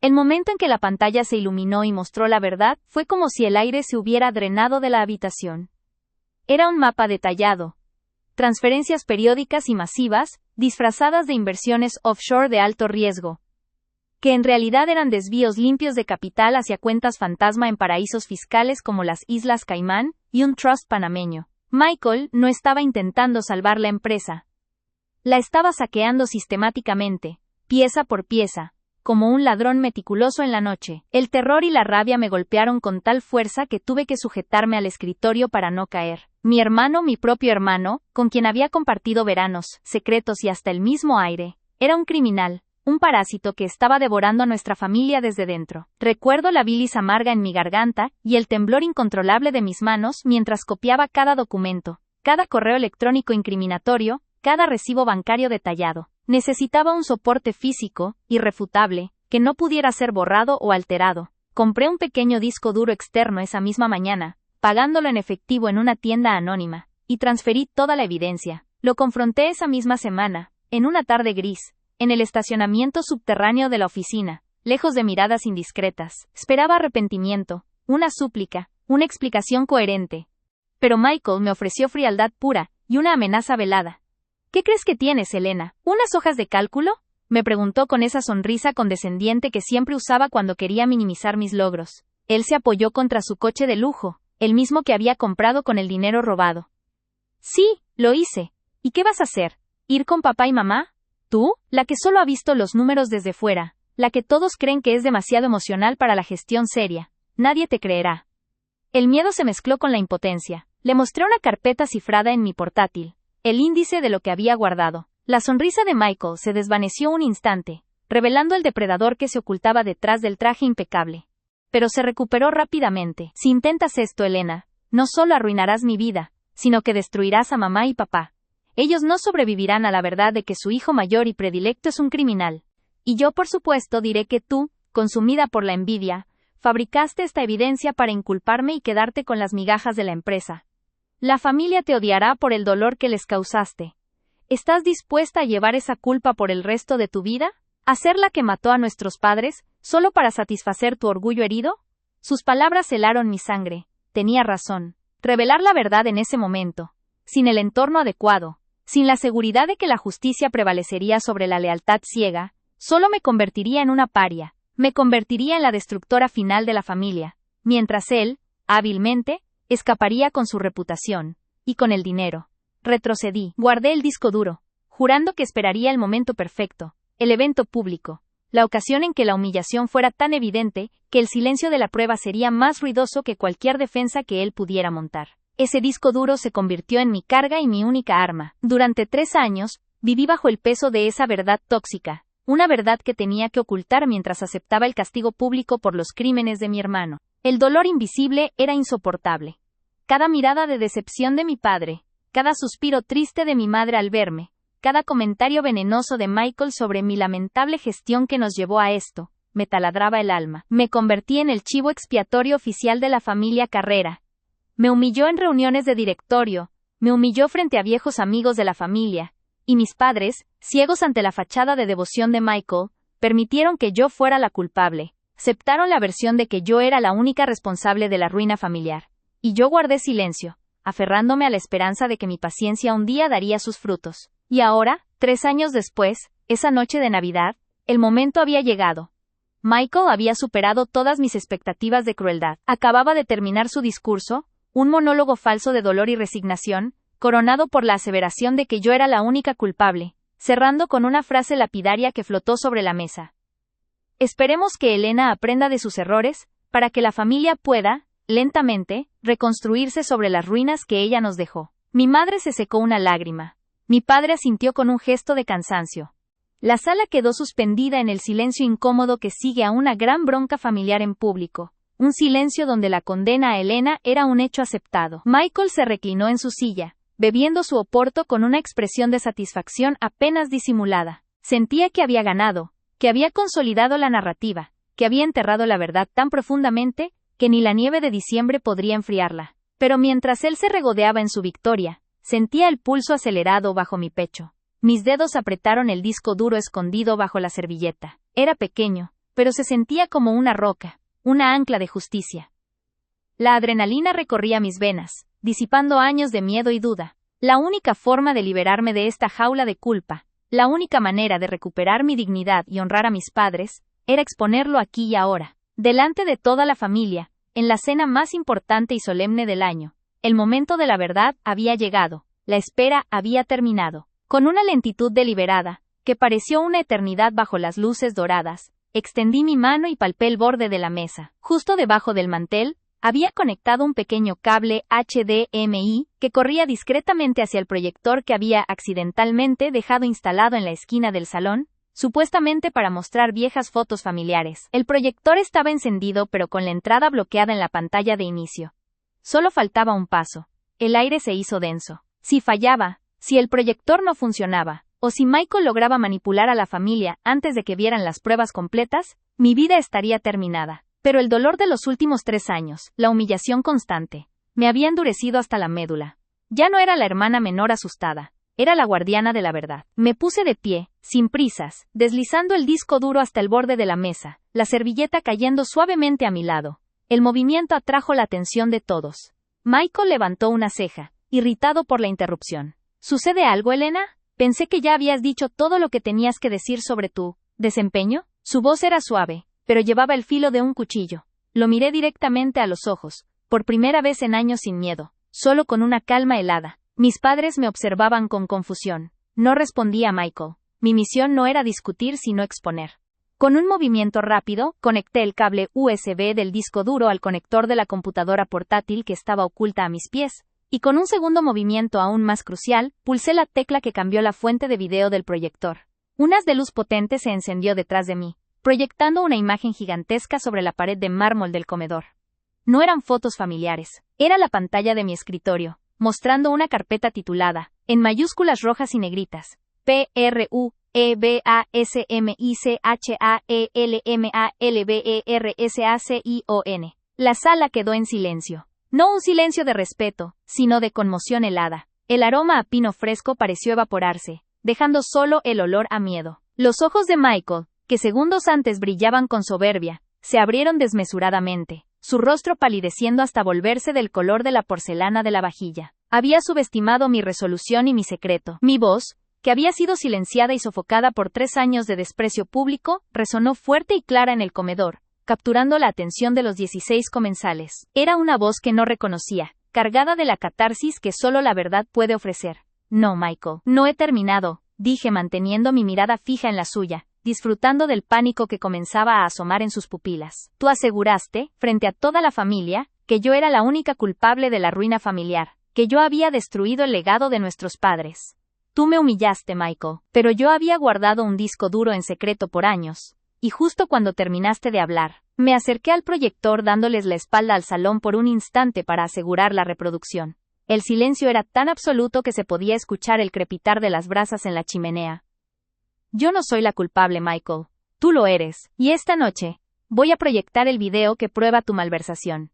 El momento en que la pantalla se iluminó y mostró la verdad, fue como si el aire se hubiera drenado de la habitación. Era un mapa detallado. Transferencias periódicas y masivas, disfrazadas de inversiones offshore de alto riesgo, que en realidad eran desvíos limpios de capital hacia cuentas fantasma en paraísos fiscales como las Islas Caimán y un trust panameño. Michael no estaba intentando salvar la empresa. La estaba saqueando sistemáticamente, pieza por pieza, como un ladrón meticuloso en la noche. El terror y la rabia me golpearon con tal fuerza que tuve que sujetarme al escritorio para no caer. Mi propio hermano, con quien había compartido veranos, secretos y hasta el mismo aire, era un criminal. Un parásito que estaba devorando a nuestra familia desde dentro. Recuerdo la bilis amarga en mi garganta y el temblor incontrolable de mis manos mientras copiaba cada documento, cada correo electrónico incriminatorio, cada recibo bancario detallado. Necesitaba un soporte físico, irrefutable, que no pudiera ser borrado o alterado. Compré un pequeño disco duro externo esa misma mañana, pagándolo en efectivo en una tienda anónima, y transferí toda la evidencia. Lo confronté esa misma semana, en una tarde gris, en el estacionamiento subterráneo de la oficina, lejos de miradas indiscretas. Esperaba arrepentimiento, una súplica, una explicación coherente. Pero Michael me ofreció frialdad pura y una amenaza velada. ¿Qué crees que tienes, Elena? ¿Unas hojas de cálculo? Me preguntó con esa sonrisa condescendiente que siempre usaba cuando quería minimizar mis logros. Él se apoyó contra su coche de lujo, el mismo que había comprado con el dinero robado. Sí, lo hice. ¿Y qué vas a hacer? ¿Ir con papá y mamá? Tú, la que solo ha visto los números desde fuera, la que todos creen que es demasiado emocional para la gestión seria. Nadie te creerá. El miedo se mezcló con la impotencia. Le mostré una carpeta cifrada en mi portátil, el índice de lo que había guardado. La sonrisa de Michael se desvaneció un instante, revelando el depredador que se ocultaba detrás del traje impecable. Pero se recuperó rápidamente. Si intentas esto, Elena, no solo arruinarás mi vida, sino que destruirás a mamá y papá. Ellos no sobrevivirán a la verdad de que su hijo mayor y predilecto es un criminal. Y yo, por supuesto, diré que tú, consumida por la envidia, fabricaste esta evidencia para inculparme y quedarte con las migajas de la empresa. La familia te odiará por el dolor que les causaste. ¿Estás dispuesta a llevar esa culpa por el resto de tu vida? ¿A ser la que mató a nuestros padres, solo para satisfacer tu orgullo herido? Sus palabras helaron mi sangre. Tenía razón. Revelar la verdad en ese momento, sin el entorno adecuado, sin la seguridad de que la justicia prevalecería sobre la lealtad ciega, solo me convertiría en una paria, me convertiría en la destructora final de la familia, mientras él, hábilmente, escaparía con su reputación, y con el dinero. Retrocedí, guardé el disco duro, jurando que esperaría el momento perfecto, el evento público, la ocasión en que la humillación fuera tan evidente, que el silencio de la prueba sería más ruidoso que cualquier defensa que él pudiera montar. Ese disco duro se convirtió en mi carga y mi única arma. Durante 3 años, viví bajo el peso de esa verdad tóxica, una verdad que tenía que ocultar mientras aceptaba el castigo público por los crímenes de mi hermano. El dolor invisible era insoportable. Cada mirada de decepción de mi padre, cada suspiro triste de mi madre al verme, cada comentario venenoso de Michael sobre mi lamentable gestión que nos llevó a esto, me taladraba el alma. Me convertí en el chivo expiatorio oficial de la familia Carrera. Me humilló en reuniones de directorio, me humilló frente a viejos amigos de la familia, y mis padres, ciegos ante la fachada de devoción de Michael, permitieron que yo fuera la culpable, aceptaron la versión de que yo era la única responsable de la ruina familiar. Y yo guardé silencio, aferrándome a la esperanza de que mi paciencia un día daría sus frutos. Y ahora, 3 años después, esa noche de Navidad, el momento había llegado. Michael había superado todas mis expectativas de crueldad. Acababa de terminar su discurso, un monólogo falso de dolor y resignación, coronado por la aseveración de que yo era la única culpable, cerrando con una frase lapidaria que flotó sobre la mesa. Esperemos que Elena aprenda de sus errores, para que la familia pueda, lentamente, reconstruirse sobre las ruinas que ella nos dejó. Mi madre se secó una lágrima. Mi padre asintió con un gesto de cansancio. La sala quedó suspendida en el silencio incómodo que sigue a una gran bronca familiar en público. Un silencio donde la condena a Elena era un hecho aceptado. Michael se reclinó en su silla, bebiendo su oporto con una expresión de satisfacción apenas disimulada. Sentía que había ganado, que había consolidado la narrativa, que había enterrado la verdad tan profundamente, que ni la nieve de diciembre podría enfriarla. Pero mientras él se regodeaba en su victoria, sentía el pulso acelerado bajo mi pecho. Mis dedos apretaron el disco duro escondido bajo la servilleta. Era pequeño, pero se sentía como una roca, una ancla de justicia. La adrenalina recorría mis venas, disipando años de miedo y duda. La única forma de liberarme de esta jaula de culpa, la única manera de recuperar mi dignidad y honrar a mis padres, era exponerlo aquí y ahora, delante de toda la familia, en la cena más importante y solemne del año. El momento de la verdad había llegado, la espera había terminado. Con una lentitud deliberada, que pareció una eternidad bajo las luces doradas, extendí mi mano y palpé el borde de la mesa. Justo debajo del mantel, había conectado un pequeño cable HDMI que corría discretamente hacia el proyector que había accidentalmente dejado instalado en la esquina del salón, supuestamente para mostrar viejas fotos familiares. El proyector estaba encendido pero con la entrada bloqueada en la pantalla de inicio. Solo faltaba un paso. El aire se hizo denso. Si fallaba, si el proyector no funcionaba, o si Michael lograba manipular a la familia antes de que vieran las pruebas completas, mi vida estaría terminada. Pero el dolor de los últimos 3 años, la humillación constante, me había endurecido hasta la médula. Ya no era la hermana menor asustada, era la guardiana de la verdad. Me puse de pie, sin prisas, deslizando el disco duro hasta el borde de la mesa, la servilleta cayendo suavemente a mi lado. El movimiento atrajo la atención de todos. Michael levantó una ceja, irritado por la interrupción. ¿Sucede algo, Elena? Pensé que ya habías dicho todo lo que tenías que decir sobre tu desempeño. Su voz era suave, pero llevaba el filo de un cuchillo. Lo miré directamente a los ojos, por primera vez en años sin miedo, solo con una calma helada. Mis padres me observaban con confusión. No respondía a Michael. Mi misión no era discutir sino exponer. Con un movimiento rápido, conecté el cable USB del disco duro al conector de la computadora portátil que estaba oculta a mis pies, y con un segundo movimiento aún más crucial, pulsé la tecla que cambió la fuente de video del proyector. Un haz de luz potente se encendió detrás de mí, proyectando una imagen gigantesca sobre la pared de mármol del comedor. No eran fotos familiares, era la pantalla de mi escritorio, mostrando una carpeta titulada, en mayúsculas rojas y negritas, PRUEBASMICHAELMALBERSACION. La sala quedó en silencio. No un silencio de respeto, sino de conmoción helada. El aroma a pino fresco pareció evaporarse, dejando solo el olor a miedo. Los ojos de Michael, que segundos antes brillaban con soberbia, se abrieron desmesuradamente, su rostro palideciendo hasta volverse del color de la porcelana de la vajilla. Había subestimado mi resolución y mi secreto. Mi voz, que había sido silenciada y sofocada por 3 años de desprecio público, resonó fuerte y clara en el comedor, capturando la atención de los 16 comensales. Era una voz que no reconocía, cargada de la catarsis que solo la verdad puede ofrecer. No, Michael, no he terminado, dije manteniendo mi mirada fija en la suya, disfrutando del pánico que comenzaba a asomar en sus pupilas. Tú aseguraste, frente a toda la familia, que yo era la única culpable de la ruina familiar, que yo había destruido el legado de nuestros padres. Tú me humillaste, Michael, pero yo había guardado un disco duro en secreto por años. Y justo cuando terminaste de hablar, me acerqué al proyector dándoles la espalda al salón por un instante para asegurar la reproducción. El silencio era tan absoluto que se podía escuchar el crepitar de las brasas en la chimenea. Yo no soy la culpable, Michael. Tú lo eres, y esta noche, voy a proyectar el video que prueba tu malversación.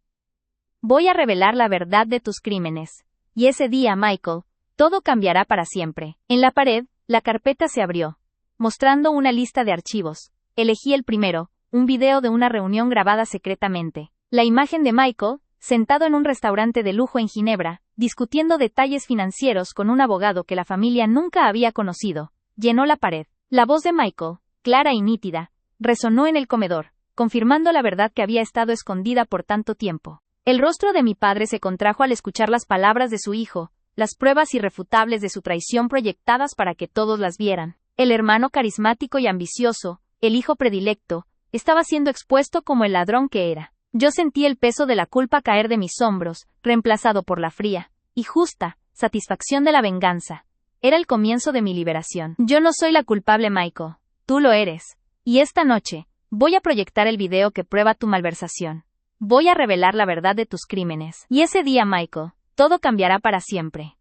Voy a revelar la verdad de tus crímenes. Y ese día, Michael, todo cambiará para siempre. En la pared, la carpeta se abrió, mostrando una lista de archivos. Elegí el primero, un video de una reunión grabada secretamente. La imagen de Michael, sentado en un restaurante de lujo en Ginebra, discutiendo detalles financieros con un abogado que la familia nunca había conocido, llenó la pared. La voz de Michael, clara y nítida, resonó en el comedor, confirmando la verdad que había estado escondida por tanto tiempo. El rostro de mi padre se contrajo al escuchar las palabras de su hijo, las pruebas irrefutables de su traición proyectadas para que todos las vieran. El hermano carismático y ambicioso, el hijo predilecto, estaba siendo expuesto como el ladrón que era. Yo sentí el peso de la culpa caer de mis hombros, reemplazado por la fría y justa satisfacción de la venganza. Era el comienzo de mi liberación. Yo no soy la culpable, Michael. Tú lo eres. Y esta noche, voy a proyectar el video que prueba tu malversación. Voy a revelar la verdad de tus crímenes. Y ese día, Michael, todo cambiará para siempre.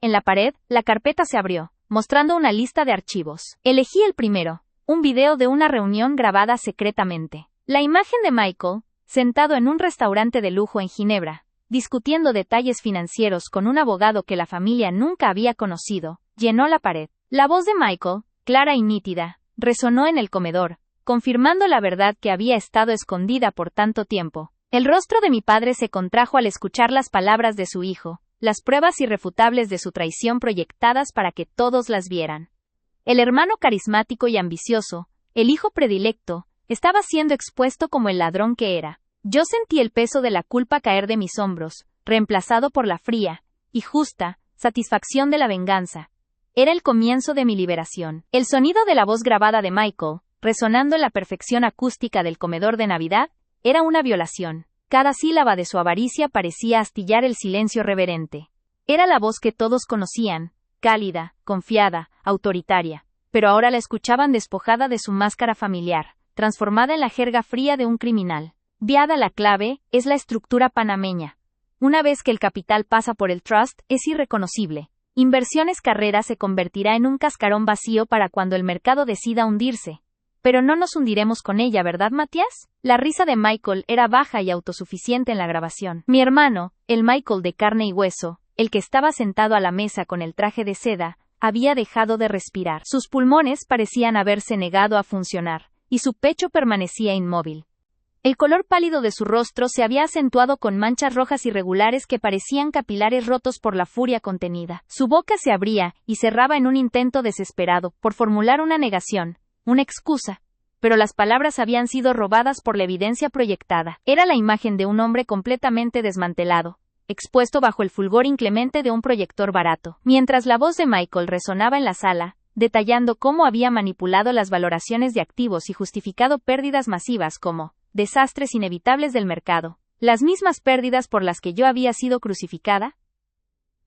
En la pared, la carpeta se abrió, mostrando una lista de archivos. Elegí el primero, un video de una reunión grabada secretamente. La imagen de Michael, sentado en un restaurante de lujo en Ginebra, discutiendo detalles financieros con un abogado que la familia nunca había conocido, llenó la pared. La voz de Michael, clara y nítida, resonó en el comedor, confirmando la verdad que había estado escondida por tanto tiempo. El rostro de mi padre se contrajo al escuchar las palabras de su hijo, las pruebas irrefutables de su traición proyectadas para que todos las vieran. El hermano carismático y ambicioso, el hijo predilecto, estaba siendo expuesto como el ladrón que era. Yo sentí el peso de la culpa caer de mis hombros, reemplazado por la fría y justa satisfacción de la venganza. Era el comienzo de mi liberación. El sonido de la voz grabada de Michael, resonando en la perfección acústica del comedor de Navidad, era una violación. Cada sílaba de su avaricia parecía astillar el silencio reverente. Era la voz que todos conocían, cálida, confiada, autoritaria, pero ahora la escuchaban despojada de su máscara familiar, transformada en la jerga fría de un criminal. Viada la clave, es la estructura panameña. Una vez que el capital pasa por el trust, es irreconocible. Inversiones Carrera se convertirá en un cascarón vacío para cuando el mercado decida hundirse. Pero no nos hundiremos con ella, ¿verdad, Matías? La risa de Michael era baja y autosuficiente en la grabación. Mi hermano, el Michael de carne y hueso, el que estaba sentado a la mesa con el traje de seda, había dejado de respirar. Sus pulmones parecían haberse negado a funcionar, y su pecho permanecía inmóvil. El color pálido de su rostro se había acentuado con manchas rojas irregulares que parecían capilares rotos por la furia contenida. Su boca se abría y cerraba en un intento desesperado por formular una negación, una excusa, pero las palabras habían sido robadas por la evidencia proyectada. Era la imagen de un hombre completamente desmantelado, expuesto bajo el fulgor inclemente de un proyector barato, mientras la voz de Michael resonaba en la sala, detallando cómo había manipulado las valoraciones de activos y justificado pérdidas masivas como desastres inevitables del mercado, las mismas pérdidas por las que yo había sido crucificada.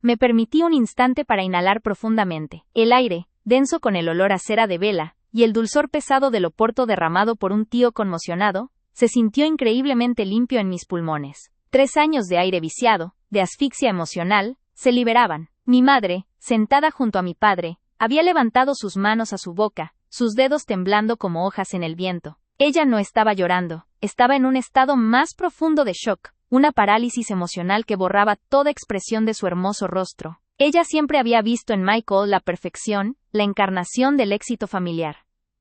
Me permití un instante para inhalar profundamente. El aire, denso con el olor a cera de vela, y el dulzor pesado del oporto derramado por un tío conmocionado, se sintió increíblemente limpio en mis pulmones. 3 años de aire viciado, de asfixia emocional, se liberaban. Mi madre, sentada junto a mi padre, había levantado sus manos a su boca, sus dedos temblando como hojas en el viento. Ella no estaba llorando, estaba en un estado más profundo de shock, una parálisis emocional que borraba toda expresión de su hermoso rostro. Ella siempre había visto en Michael la perfección, la encarnación del éxito familiar.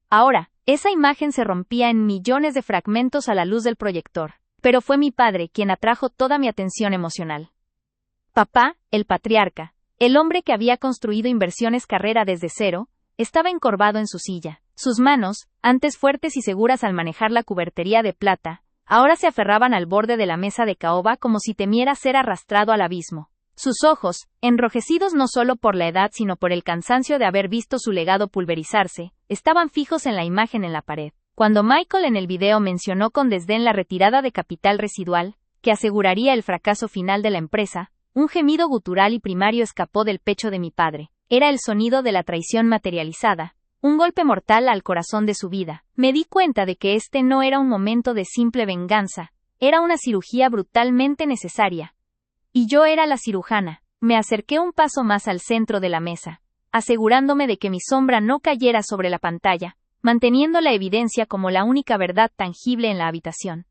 Ahora, esa imagen se rompía en millones de fragmentos a la luz del proyector. Pero fue mi padre quien atrajo toda mi atención emocional. Papá, el patriarca, el hombre que había construido Inversiones Carrera desde cero, estaba encorvado en su silla. Sus manos, antes fuertes y seguras al manejar la cubertería de plata, ahora se aferraban al borde de la mesa de caoba como si temiera ser arrastrado al abismo. Sus ojos, enrojecidos no solo por la edad sino por el cansancio de haber visto su legado pulverizarse, estaban fijos en la imagen en la pared. Cuando Michael en el video mencionó con desdén la retirada de capital residual, que aseguraría el fracaso final de la empresa, un gemido gutural y primario escapó del pecho de mi padre. Era el sonido de la traición materializada, un golpe mortal al corazón de su vida. Me di cuenta de que este no era un momento de simple venganza, era una cirugía brutalmente necesaria. Y yo era la cirujana. Me acerqué un paso más al centro de la mesa, asegurándome de que mi sombra no cayera sobre la pantalla, manteniendo la evidencia como la única verdad tangible en la habitación.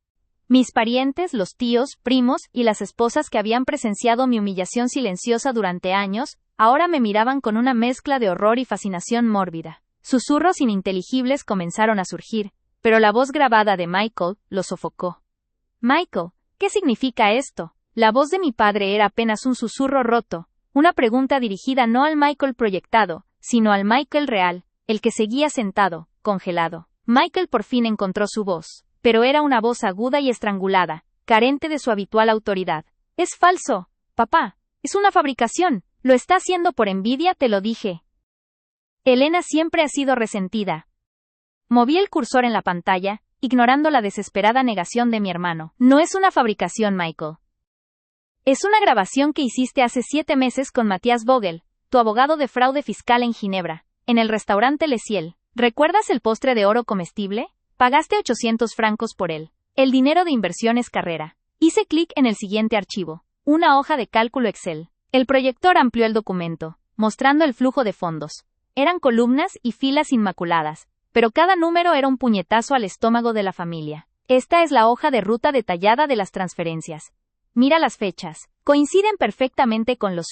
Mis parientes, los tíos, primos y las esposas que habían presenciado mi humillación silenciosa durante años, ahora me miraban con una mezcla de horror y fascinación mórbida. Susurros ininteligibles comenzaron a surgir, pero la voz grabada de Michael los sofocó. Michael, ¿qué significa esto? La voz de mi padre era apenas un susurro roto, una pregunta dirigida no al Michael proyectado, sino al Michael real, el que seguía sentado, congelado. Michael por fin encontró su voz, pero era una voz aguda y estrangulada, carente de su habitual autoridad. Es falso, papá, es una fabricación, lo está haciendo por envidia, te lo dije. Elena siempre ha sido resentida. Moví el cursor en la pantalla, ignorando la desesperada negación de mi hermano. No es una fabricación, Michael. Es una grabación que hiciste hace 7 meses con Matthias Vogel, tu abogado de fraude fiscal en Ginebra, en el restaurante Le Ciel. ¿Recuerdas el postre de oro comestible? Pagaste 800 francos por él. El dinero de inversiones Carrera. Hice clic en el siguiente archivo. Una hoja de cálculo Excel. El proyector amplió el documento, mostrando el flujo de fondos. Eran columnas y filas inmaculadas, pero cada número era un puñetazo al estómago de la familia. Esta es la hoja de ruta detallada de las transferencias. Mira las fechas. Coinciden perfectamente con los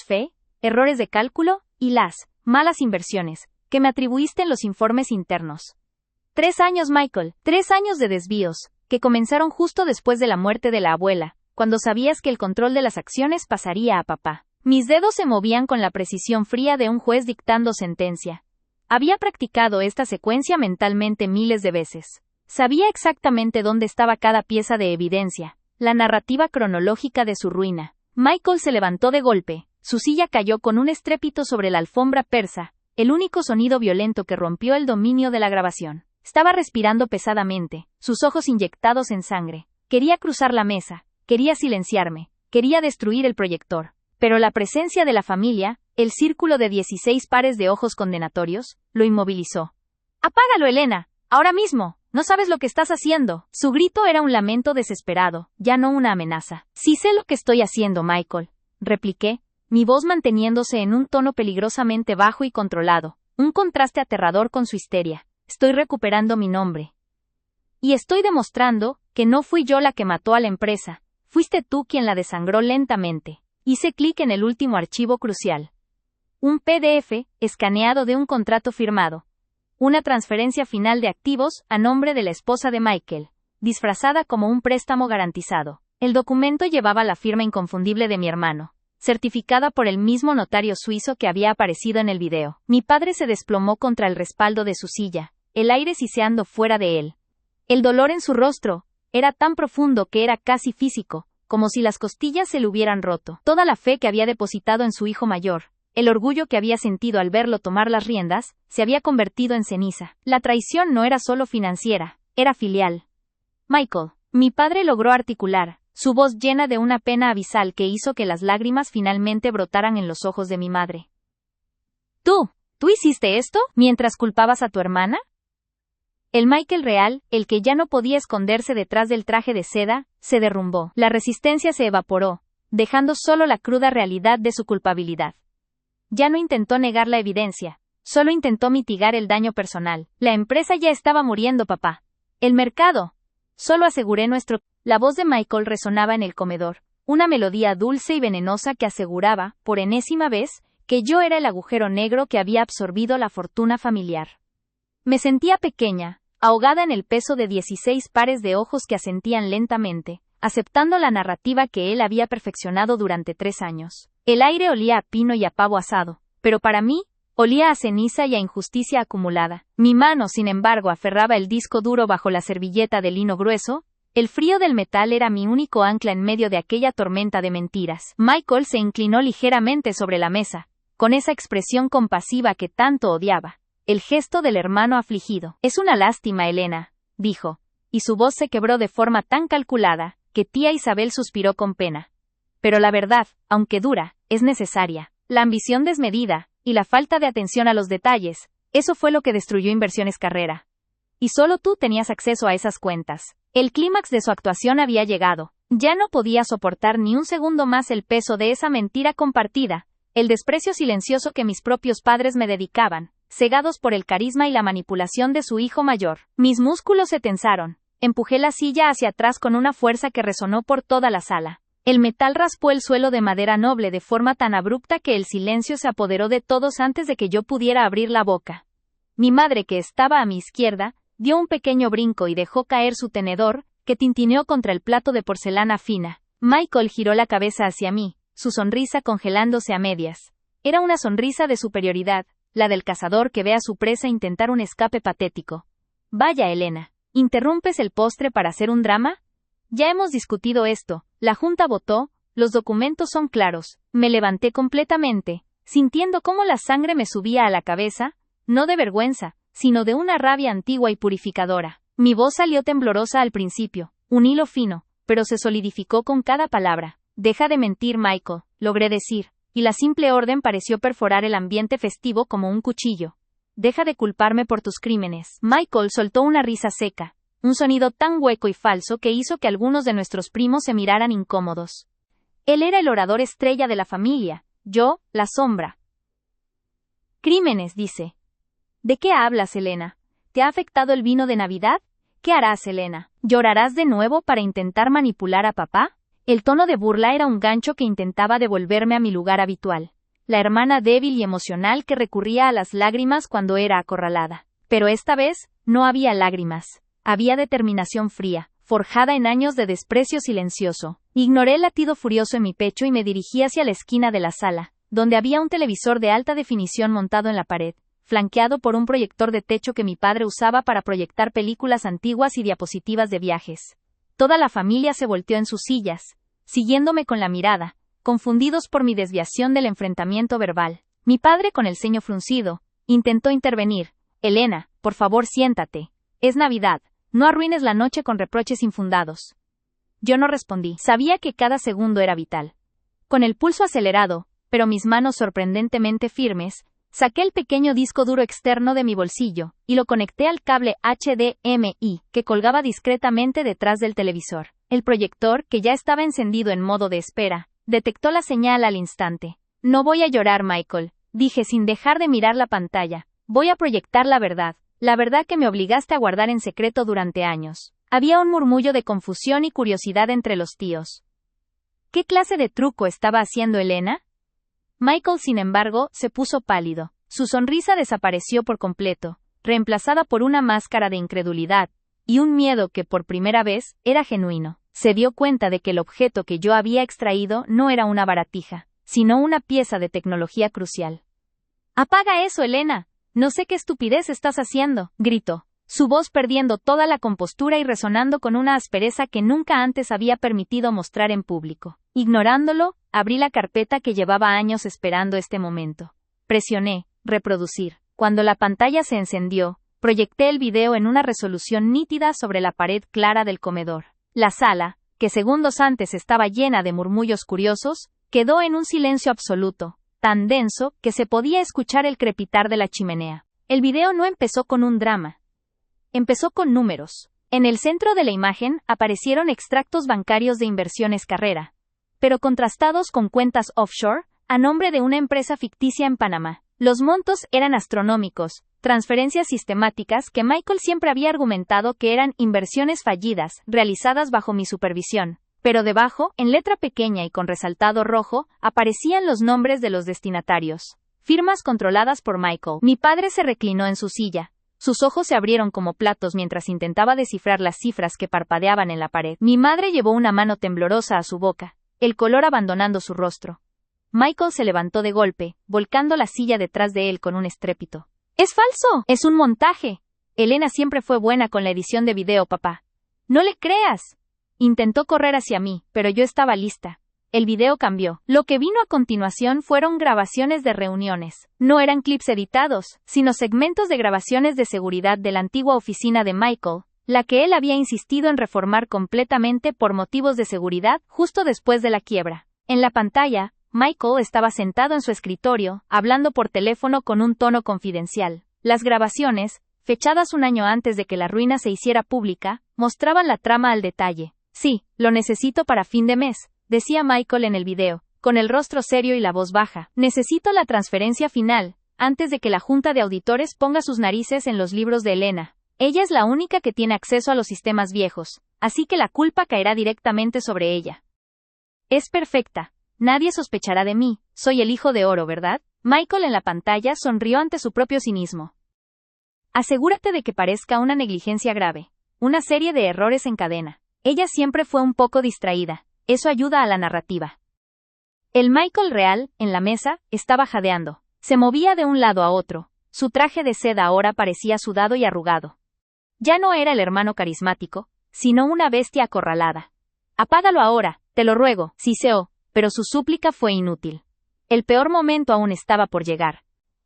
errores de cálculo y las malas inversiones que me atribuiste en los informes internos. 3 años, Michael. 3 años de desvíos, que comenzaron justo después de la muerte de la abuela, cuando sabías que el control de las acciones pasaría a papá. Mis dedos se movían con la precisión fría de un juez dictando sentencia. Había practicado esta secuencia mentalmente miles de veces. Sabía exactamente dónde estaba cada pieza de evidencia, la narrativa cronológica de su ruina. Michael se levantó de golpe, su silla cayó con un estrépito sobre la alfombra persa, el único sonido violento que rompió el dominio de la grabación. Estaba respirando pesadamente, sus ojos inyectados en sangre. Quería cruzar la mesa, quería silenciarme, quería destruir el proyector. Pero la presencia de la familia, el círculo de 16 pares de ojos condenatorios, lo inmovilizó. «¡Apágalo, Elena! ¡Ahora mismo! No sabes lo que estás haciendo». Su grito era un lamento desesperado, ya no una amenaza. «Sí sé lo que estoy haciendo, Michael», repliqué, mi voz manteniéndose en un tono peligrosamente bajo y controlado, un contraste aterrador con su histeria. «Estoy recuperando mi nombre. Y estoy demostrando que no fui yo la que mató a la empresa, fuiste tú quien la desangró lentamente». Hice clic en el último archivo crucial. Un PDF, escaneado de un contrato firmado. Una transferencia final de activos a nombre de la esposa de Michael, disfrazada como un préstamo garantizado. El documento llevaba la firma inconfundible de mi hermano, certificada por el mismo notario suizo que había aparecido en el video. Mi padre se desplomó contra el respaldo de su silla, el aire siseando fuera de él. El dolor en su rostro era tan profundo que era casi físico, como si las costillas se le hubieran roto. Toda la fe que había depositado en su hijo mayor, el orgullo que había sentido al verlo tomar las riendas, se había convertido en ceniza. La traición no era solo financiera, era filial. «Michael», mi padre logró articular, su voz llena de una pena abisal que hizo que las lágrimas finalmente brotaran en los ojos de mi madre. ¿Tú hiciste esto mientras culpabas a tu hermana?» El Michael real, el que ya no podía esconderse detrás del traje de seda, se derrumbó. La resistencia se evaporó, dejando solo la cruda realidad de su culpabilidad. Ya no intentó negar la evidencia, solo intentó mitigar el daño personal. «La empresa ya estaba muriendo, papá. El mercado. Solo aseguré nuestro...». La voz de Michael resonaba en el comedor, una melodía dulce y venenosa que aseguraba, por enésima vez, que yo era el agujero negro que había absorbido la fortuna familiar. Me sentía pequeña, ahogada en el peso de 16 pares de ojos que asentían lentamente, aceptando la narrativa que él había perfeccionado durante 3 años. El aire olía a pino y a pavo asado, pero para mí, olía a ceniza y a injusticia acumulada. Mi mano, sin embargo, aferraba el disco duro bajo la servilleta de lino grueso. El frío del metal era mi único ancla en medio de aquella tormenta de mentiras. Michael se inclinó ligeramente sobre la mesa, con esa expresión compasiva que tanto odiaba. El gesto del hermano afligido. «Es una lástima, Elena», dijo, y su voz se quebró de forma tan calculada, que tía Isabel suspiró con pena. «Pero la verdad, aunque dura, es necesaria. La ambición desmedida, y la falta de atención a los detalles, eso fue lo que destruyó Inversiones Carrera. Y solo tú tenías acceso a esas cuentas». El clímax de su actuación había llegado. Ya no podía soportar ni un segundo más el peso de esa mentira compartida, el desprecio silencioso que mis propios padres me dedicaban, cegados por el carisma y la manipulación de su hijo mayor. Mis músculos se tensaron. Empujé la silla hacia atrás con una fuerza que resonó por toda la sala. El metal raspó el suelo de madera noble de forma tan abrupta que el silencio se apoderó de todos antes de que yo pudiera abrir la boca. Mi madre, que estaba a mi izquierda, dio un pequeño brinco y dejó caer su tenedor, que tintineó contra el plato de porcelana fina. Michael giró la cabeza hacia mí, su sonrisa congelándose a medias. Era una sonrisa de superioridad, la del cazador que ve a su presa intentar un escape patético. «Vaya, Elena, ¿interrumpes el postre para hacer un drama? Ya hemos discutido esto, la junta votó, los documentos son claros». Me levanté completamente, sintiendo cómo la sangre me subía a la cabeza, no de vergüenza, sino de una rabia antigua y purificadora. Mi voz salió temblorosa al principio, un hilo fino, pero se solidificó con cada palabra. Deja de mentir, Michael, logré decir, y la simple orden pareció perforar el ambiente festivo como un cuchillo. Deja de culparme por tus crímenes. Michael soltó una risa seca, un sonido tan hueco y falso que hizo que algunos de nuestros primos se miraran incómodos. Él era el orador estrella de la familia, yo, la sombra. Crímenes, dice. ¿De qué hablas, Elena? ¿Te ha afectado el vino de Navidad? ¿Qué harás, Elena? ¿Llorarás de nuevo para intentar manipular a papá? El tono de burla era un gancho que intentaba devolverme a mi lugar habitual. La hermana débil y emocional que recurría a las lágrimas cuando era acorralada. Pero esta vez, no había lágrimas. Había determinación fría, forjada en años de desprecio silencioso. Ignoré el latido furioso en mi pecho y me dirigí hacia la esquina de la sala, donde había un televisor de alta definición montado en la pared, flanqueado por un proyector de techo que mi padre usaba para proyectar películas antiguas y diapositivas de viajes. Toda la familia se volteó en sus sillas, siguiéndome con la mirada, confundidos por mi desviación del enfrentamiento verbal. Mi padre, con el ceño fruncido, intentó intervenir. Elena, por favor siéntate. Es Navidad, no arruines la noche con reproches infundados. Yo no respondí. Sabía que cada segundo era vital. Con el pulso acelerado, pero mis manos sorprendentemente firmes, saqué el pequeño disco duro externo de mi bolsillo, y lo conecté al cable HDMI, que colgaba discretamente detrás del televisor. El proyector, que ya estaba encendido en modo de espera, detectó la señal al instante. No voy a llorar, Michael, dije sin dejar de mirar la pantalla. Voy a proyectar la verdad que me obligaste a guardar en secreto durante años. Había un murmullo de confusión y curiosidad entre los tíos. ¿Qué clase de truco estaba haciendo Elena? Michael, sin embargo, se puso pálido. Su sonrisa desapareció por completo, reemplazada por una máscara de incredulidad, y un miedo que por primera vez era genuino. Se dio cuenta de que el objeto que yo había extraído no era una baratija, sino una pieza de tecnología crucial. ¡Apaga eso, Elena! No sé qué estupidez estás haciendo, gritó, su voz perdiendo toda la compostura y resonando con una aspereza que nunca antes había permitido mostrar en público. Ignorándolo, abrí la carpeta que llevaba años esperando este momento. Presioné reproducir. Cuando la pantalla se encendió, proyecté el video en una resolución nítida sobre la pared clara del comedor. La sala, que segundos antes estaba llena de murmullos curiosos, quedó en un silencio absoluto, tan denso que se podía escuchar el crepitar de la chimenea. El video no empezó con un drama. Empezó con números. En el centro de la imagen aparecieron extractos bancarios de Inversiones Carrera, pero contrastados con cuentas offshore, a nombre de una empresa ficticia en Panamá. Los montos eran astronómicos, transferencias sistemáticas que Michael siempre había argumentado que eran inversiones fallidas, realizadas bajo mi supervisión. Pero debajo, en letra pequeña y con resaltado rojo, aparecían los nombres de los destinatarios. Firmas controladas por Michael. Mi padre se reclinó en su silla. Sus ojos se abrieron como platos mientras intentaba descifrar las cifras que parpadeaban en la pared. Mi madre llevó una mano temblorosa a su boca, el color abandonando su rostro. Michael se levantó de golpe, volcando la silla detrás de él con un estrépito. ¡Es falso! ¡Es un montaje! Elena siempre fue buena con la edición de video, papá. ¡No le creas! Intentó correr hacia mí, pero yo estaba lista. El video cambió. Lo que vino a continuación fueron grabaciones de reuniones. No eran clips editados, sino segmentos de grabaciones de seguridad de la antigua oficina de Michael, la que él había insistido en reformar completamente por motivos de seguridad justo después de la quiebra. En la pantalla, Michael estaba sentado en su escritorio, hablando por teléfono con un tono confidencial. Las grabaciones, fechadas un año antes de que la ruina se hiciera pública, mostraban la trama al detalle. Sí, lo necesito para fin de mes, decía Michael en el video, con el rostro serio y la voz baja. Necesito la transferencia final, antes de que la junta de auditores ponga sus narices en los libros de Elena. Ella es la única que tiene acceso a los sistemas viejos, así que la culpa caerá directamente sobre ella. Es perfecta. Nadie sospechará de mí, soy el hijo de oro, ¿verdad? Michael en la pantalla sonrió ante su propio cinismo. Asegúrate de que parezca una negligencia grave, una serie de errores en cadena. Ella siempre fue un poco distraída, eso ayuda a la narrativa. El Michael real, en la mesa, estaba jadeando. Se movía de un lado a otro, su traje de seda ahora parecía sudado y arrugado. Ya no era el hermano carismático, sino una bestia acorralada. Apágalo ahora, te lo ruego, siseó. Pero su súplica fue inútil. El peor momento aún estaba por llegar.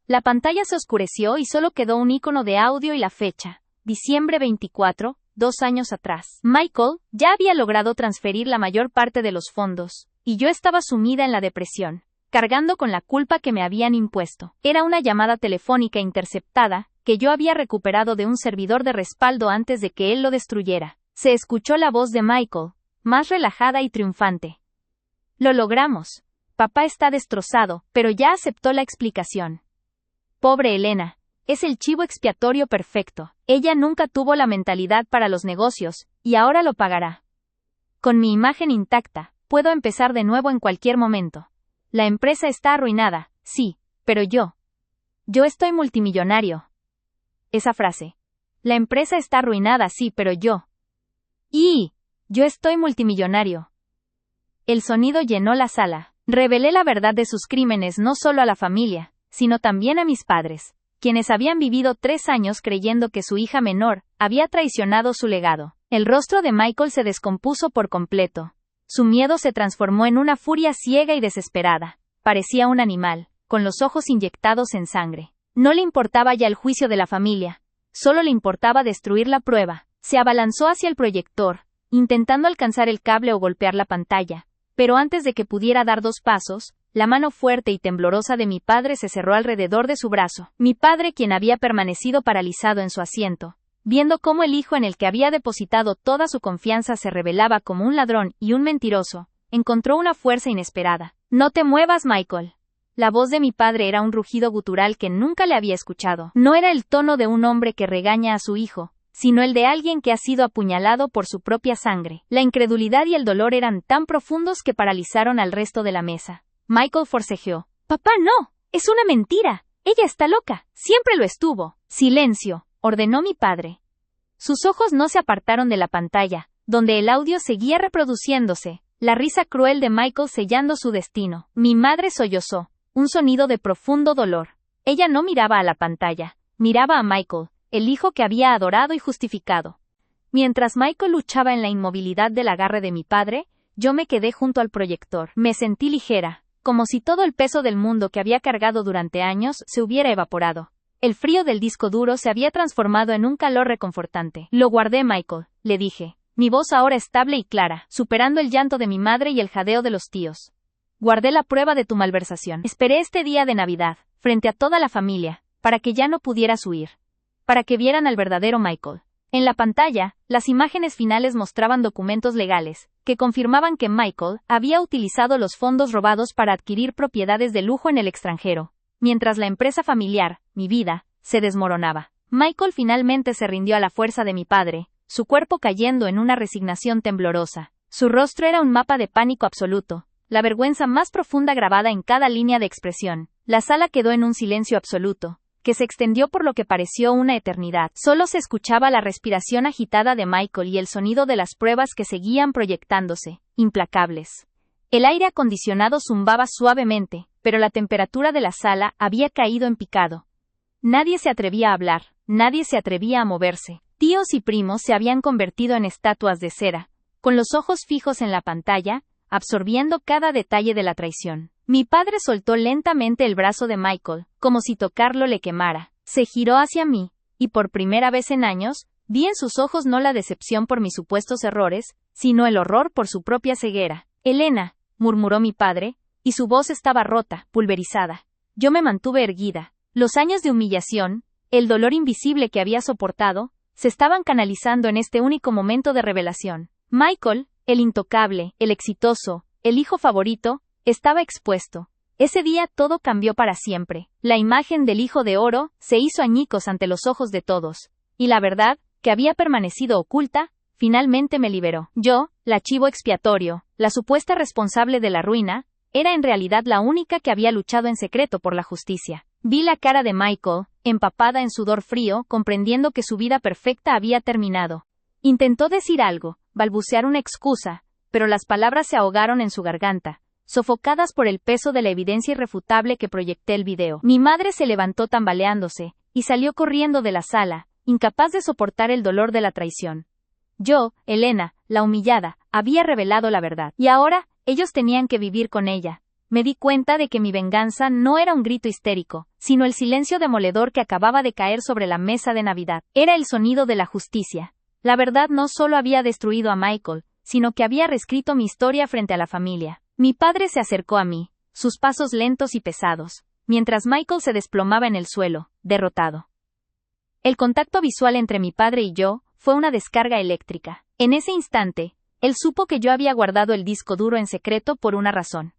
La pantalla se oscureció y solo quedó un icono de audio y la fecha, diciembre 24, 2 años atrás. Michael ya había logrado transferir la mayor parte de los fondos, y yo estaba sumida en la depresión, cargando con la culpa que me habían impuesto. Era una llamada telefónica interceptada, que yo había recuperado de un servidor de respaldo antes de que él lo destruyera. Se escuchó la voz de Michael, más relajada y triunfante. Lo logramos. Papá está destrozado, pero ya aceptó la explicación. Pobre Elena. Es el chivo expiatorio perfecto. Ella nunca tuvo la mentalidad para los negocios, y ahora lo pagará. Con mi imagen intacta, puedo empezar de nuevo en cualquier momento. La empresa está arruinada, sí, pero yo estoy multimillonario. Esa frase. La empresa está arruinada, sí, pero yo estoy multimillonario. El sonido llenó la sala. Revelé la verdad de sus crímenes no solo a la familia, sino también a mis padres, quienes habían vivido 3 años creyendo que su hija menor había traicionado su legado. El rostro de Michael se descompuso por completo. Su miedo se transformó en una furia ciega y desesperada. Parecía un animal, con los ojos inyectados en sangre. No le importaba ya el juicio de la familia. Solo le importaba destruir la prueba. Se abalanzó hacia el proyector, intentando alcanzar el cable o golpear la pantalla. Pero antes de que pudiera dar 2 pasos, la mano fuerte y temblorosa de mi padre se cerró alrededor de su brazo. Mi padre, quien había permanecido paralizado en su asiento, viendo cómo el hijo en el que había depositado toda su confianza se revelaba como un ladrón y un mentiroso, encontró una fuerza inesperada. «No te muevas, Michael». La voz de mi padre era un rugido gutural que nunca le había escuchado. No era el tono de un hombre que regaña a su hijo, sino el de alguien que ha sido apuñalado por su propia sangre. La incredulidad y el dolor eran tan profundos que paralizaron al resto de la mesa. Michael forcejeó. «Papá, no, es una mentira. Ella está loca, siempre lo estuvo». «Silencio», ordenó mi padre. Sus ojos no se apartaron de la pantalla, donde el audio seguía reproduciéndose, la risa cruel de Michael sellando su destino. Mi madre sollozó, un sonido de profundo dolor. Ella no miraba a la pantalla, miraba a Michael, el hijo que había adorado y justificado. Mientras Michael luchaba en la inmovilidad del agarre de mi padre, yo me quedé junto al proyector. Me sentí ligera, como si todo el peso del mundo que había cargado durante años se hubiera evaporado. El frío del disco duro se había transformado en un calor reconfortante. «Lo guardé, Michael», le dije, mi voz ahora estable y clara, superando el llanto de mi madre y el jadeo de los tíos. «Guardé la prueba de tu malversación. Esperé este día de Navidad, frente a toda la familia, para que ya no pudieras huir. Para que vieran al verdadero Michael». En la pantalla, las imágenes finales mostraban documentos legales, que confirmaban que Michael había utilizado los fondos robados para adquirir propiedades de lujo en el extranjero, mientras la empresa familiar, mi vida, se desmoronaba. Michael finalmente se rindió a la fuerza de mi padre, su cuerpo cayendo en una resignación temblorosa. Su rostro era un mapa de pánico absoluto, la vergüenza más profunda grabada en cada línea de expresión. La sala quedó en un silencio absoluto, que se extendió por lo que pareció una eternidad. Solo se escuchaba la respiración agitada de Michael y el sonido de las pruebas que seguían proyectándose, implacables. El aire acondicionado zumbaba suavemente, pero la temperatura de la sala había caído en picado. Nadie se atrevía a hablar, nadie se atrevía a moverse. Tíos y primos se habían convertido en estatuas de cera, con los ojos fijos en la pantalla, absorbiendo cada detalle de la traición. Mi padre soltó lentamente el brazo de Michael, como si tocarlo le quemara. Se giró hacia mí, y por primera vez en años, vi en sus ojos no la decepción por mis supuestos errores, sino el horror por su propia ceguera. «Elena», murmuró mi padre, y su voz estaba rota, pulverizada. Yo me mantuve erguida. Los años de humillación, el dolor invisible que había soportado, se estaban canalizando en este único momento de revelación. Michael, el intocable, el exitoso, el hijo favorito, estaba expuesto. Ese día todo cambió para siempre. La imagen del hijo de oro se hizo añicos ante los ojos de todos. Y la verdad, que había permanecido oculta, finalmente me liberó. Yo, la chivo expiatorio, la supuesta responsable de la ruina, era en realidad la única que había luchado en secreto por la justicia. Vi la cara de Michael, empapada en sudor frío, comprendiendo que su vida perfecta había terminado. Intentó decir algo, balbucear una excusa, pero las palabras se ahogaron en su garganta, sofocadas por el peso de la evidencia irrefutable que proyecté el video. Mi madre se levantó tambaleándose, y salió corriendo de la sala, incapaz de soportar el dolor de la traición. Yo, Elena, la humillada, había revelado la verdad. Y ahora, ellos tenían que vivir con ella. Me di cuenta de que mi venganza no era un grito histérico, sino el silencio demoledor que acababa de caer sobre la mesa de Navidad. Era el sonido de la justicia, La verdad no solo había destruido a Michael, sino que había reescrito mi historia frente a la familia. Mi padre se acercó a mí, sus pasos lentos y pesados, mientras Michael se desplomaba en el suelo, derrotado. El contacto visual entre mi padre y yo fue una descarga eléctrica. En ese instante, él supo que yo había guardado el disco duro en secreto por una razón.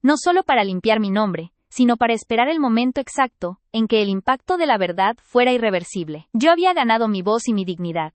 No solo para limpiar mi nombre, sino para esperar el momento exacto en que el impacto de la verdad fuera irreversible. Yo había ganado mi voz y mi dignidad.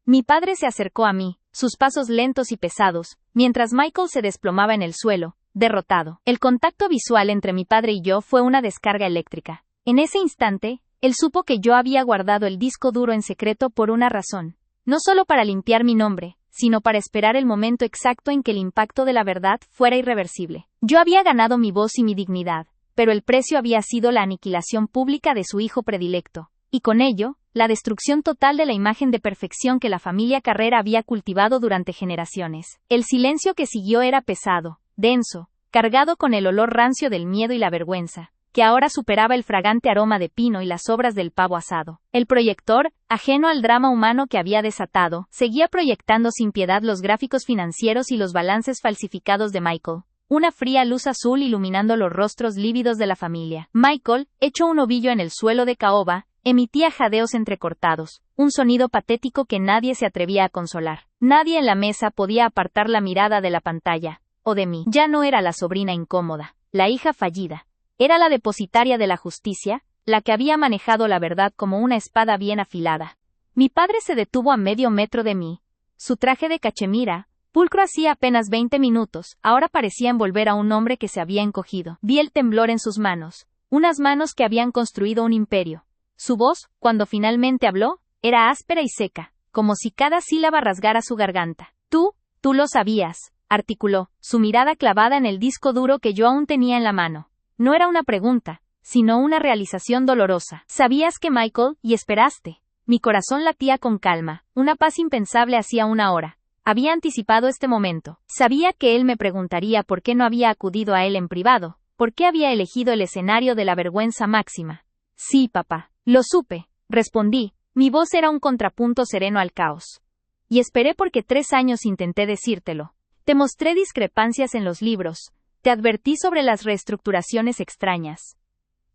Mi padre se acercó a mí, sus pasos lentos y pesados, mientras Michael se desplomaba en el suelo, derrotado. El contacto visual entre mi padre y yo fue una descarga eléctrica. En ese instante, él supo que yo había guardado el disco duro en secreto por una razón. No solo para limpiar mi nombre, sino para esperar el momento exacto en que el impacto de la verdad fuera irreversible. Yo había ganado mi voz y mi dignidad, pero el precio había sido la aniquilación pública de su hijo predilecto, y con ello, la destrucción total de la imagen de perfección que la familia Carrera había cultivado durante generaciones. El silencio que siguió era pesado, denso, cargado con el olor rancio del miedo y la vergüenza, que ahora superaba el fragante aroma de pino y las sobras del pavo asado. El proyector, ajeno al drama humano que había desatado, seguía proyectando sin piedad los gráficos financieros y los balances falsificados de Michael. Una fría luz azul iluminando los rostros lívidos de la familia. Michael, hecho un ovillo en el suelo de caoba, emitía jadeos entrecortados, un sonido patético que nadie se atrevía a consolar. Nadie en la mesa podía apartar la mirada de la pantalla, o de mí. Ya no era la sobrina incómoda, la hija fallida. Era la depositaria de la justicia, la que había manejado la verdad como una espada bien afilada. Mi padre se detuvo a medio metro de mí. Su traje de cachemira, pulcro hacía apenas 20 minutos, ahora parecía envolver a un hombre que se había encogido. Vi el temblor en sus manos, unas manos que habían construido un imperio. Su voz, cuando finalmente habló, era áspera y seca, como si cada sílaba rasgara su garganta. Tú lo sabías, articuló, su mirada clavada en el disco duro que yo aún tenía en la mano. No era una pregunta, sino una realización dolorosa. Sabías que Michael, y esperaste. Mi corazón latía con calma, una paz impensable hacía una hora. Había anticipado este momento. Sabía que él me preguntaría por qué no había acudido a él en privado, por qué había elegido el escenario de la vergüenza máxima. Sí, papá. Lo supe, respondí, mi voz era un contrapunto sereno al caos. Y esperé porque 3 años intenté decírtelo. Te mostré discrepancias en los libros, te advertí sobre las reestructuraciones extrañas.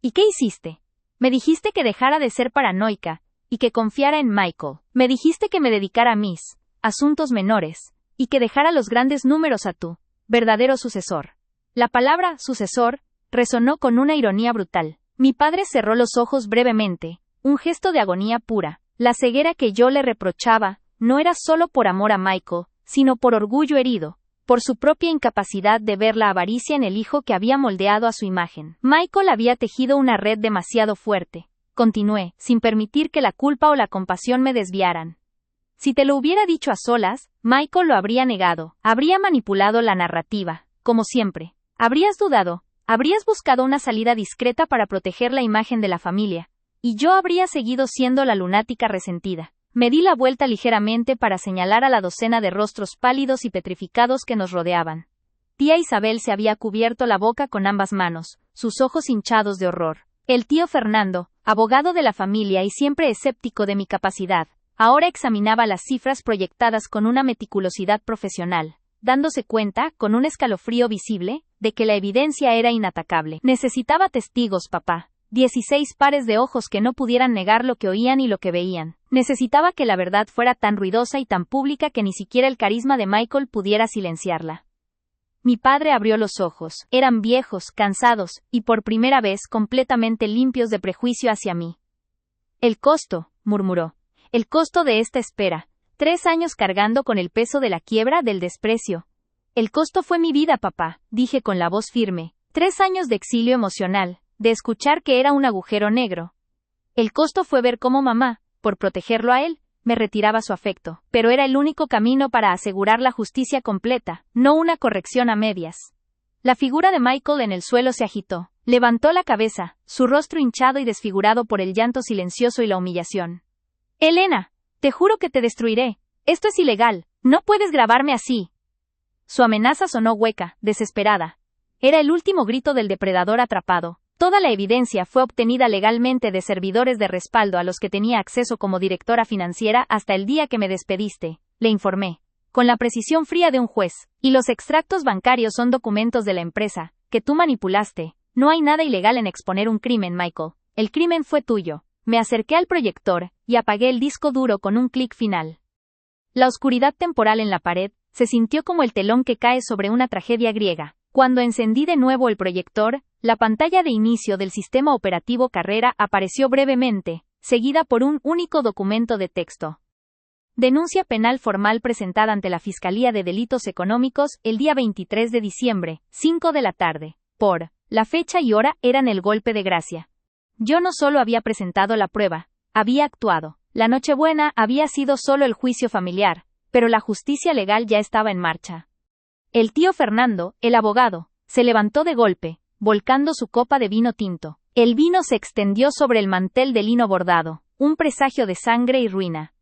¿Y qué hiciste? Me dijiste que dejara de ser paranoica, y que confiara en Michael. Me dijiste que me dedicara a mis asuntos menores, y que dejara los grandes números a tu verdadero sucesor. La palabra sucesor resonó con una ironía brutal. Mi padre cerró los ojos brevemente, un gesto de agonía pura. La ceguera que yo le reprochaba no era solo por amor a Michael, sino por orgullo herido, por su propia incapacidad de ver la avaricia en el hijo que había moldeado a su imagen. Michael había tejido una red demasiado fuerte, continué, sin permitir que la culpa o la compasión me desviaran. Si te lo hubiera dicho a solas, Michael lo habría negado, habría manipulado la narrativa, como siempre. Habrías dudado. Habrías buscado una salida discreta para proteger la imagen de la familia, y yo habría seguido siendo la lunática resentida. Me di la vuelta ligeramente para señalar a la docena de rostros pálidos y petrificados que nos rodeaban. Tía Isabel se había cubierto la boca con ambas manos, sus ojos hinchados de horror. El tío Fernando, abogado de la familia y siempre escéptico de mi capacidad, ahora examinaba las cifras proyectadas con una meticulosidad profesional, dándose cuenta, con un escalofrío visible, de que la evidencia era inatacable. Necesitaba testigos, papá. 16 pares de ojos que no pudieran negar lo que oían y lo que veían. Necesitaba que la verdad fuera tan ruidosa y tan pública que ni siquiera el carisma de Michael pudiera silenciarla. Mi padre abrió los ojos. Eran viejos, cansados, y por primera vez completamente limpios de prejuicio hacia mí. El costo, murmuró. El costo de esta espera. 3 años cargando con el peso de la quiebra, del desprecio. El costo fue mi vida, papá, dije con la voz firme. 3 años de exilio emocional, de escuchar que era un agujero negro. El costo fue ver cómo mamá, por protegerlo a él, me retiraba su afecto, pero era el único camino para asegurar la justicia completa, no una corrección a medias. La figura de Michael en el suelo se agitó, levantó la cabeza, su rostro hinchado y desfigurado por el llanto silencioso y la humillación. Elena, te juro que te destruiré. Esto es ilegal, no puedes grabarme así. Su amenaza sonó hueca, desesperada. Era el último grito del depredador atrapado, Toda la evidencia fue obtenida legalmente de servidores de respaldo a los que tenía acceso como directora financiera hasta el día que me despediste, le informé, con la precisión fría de un juez, y los extractos bancarios son documentos de la empresa, que tú manipulaste. No hay nada ilegal en exponer un crimen, Michael. El crimen fue tuyo. Me acerqué al proyector, y apagué el disco duro con un clic final. La oscuridad temporal en la pared se sintió como el telón que cae sobre una tragedia griega. Cuando encendí de nuevo el proyector, la pantalla de inicio del sistema operativo Carrera apareció brevemente, seguida por un único documento de texto. Denuncia penal formal presentada ante la Fiscalía de Delitos Económicos el día 23 de diciembre, 5 de la tarde. Por la fecha y hora eran el golpe de gracia. Yo no solo había presentado la prueba, había actuado. La Nochebuena había sido solo el juicio familiar, pero la justicia legal ya estaba en marcha. El tío Fernando, el abogado, se levantó de golpe, volcando su copa de vino tinto. El vino se extendió sobre el mantel de lino bordado, un presagio de sangre y ruina.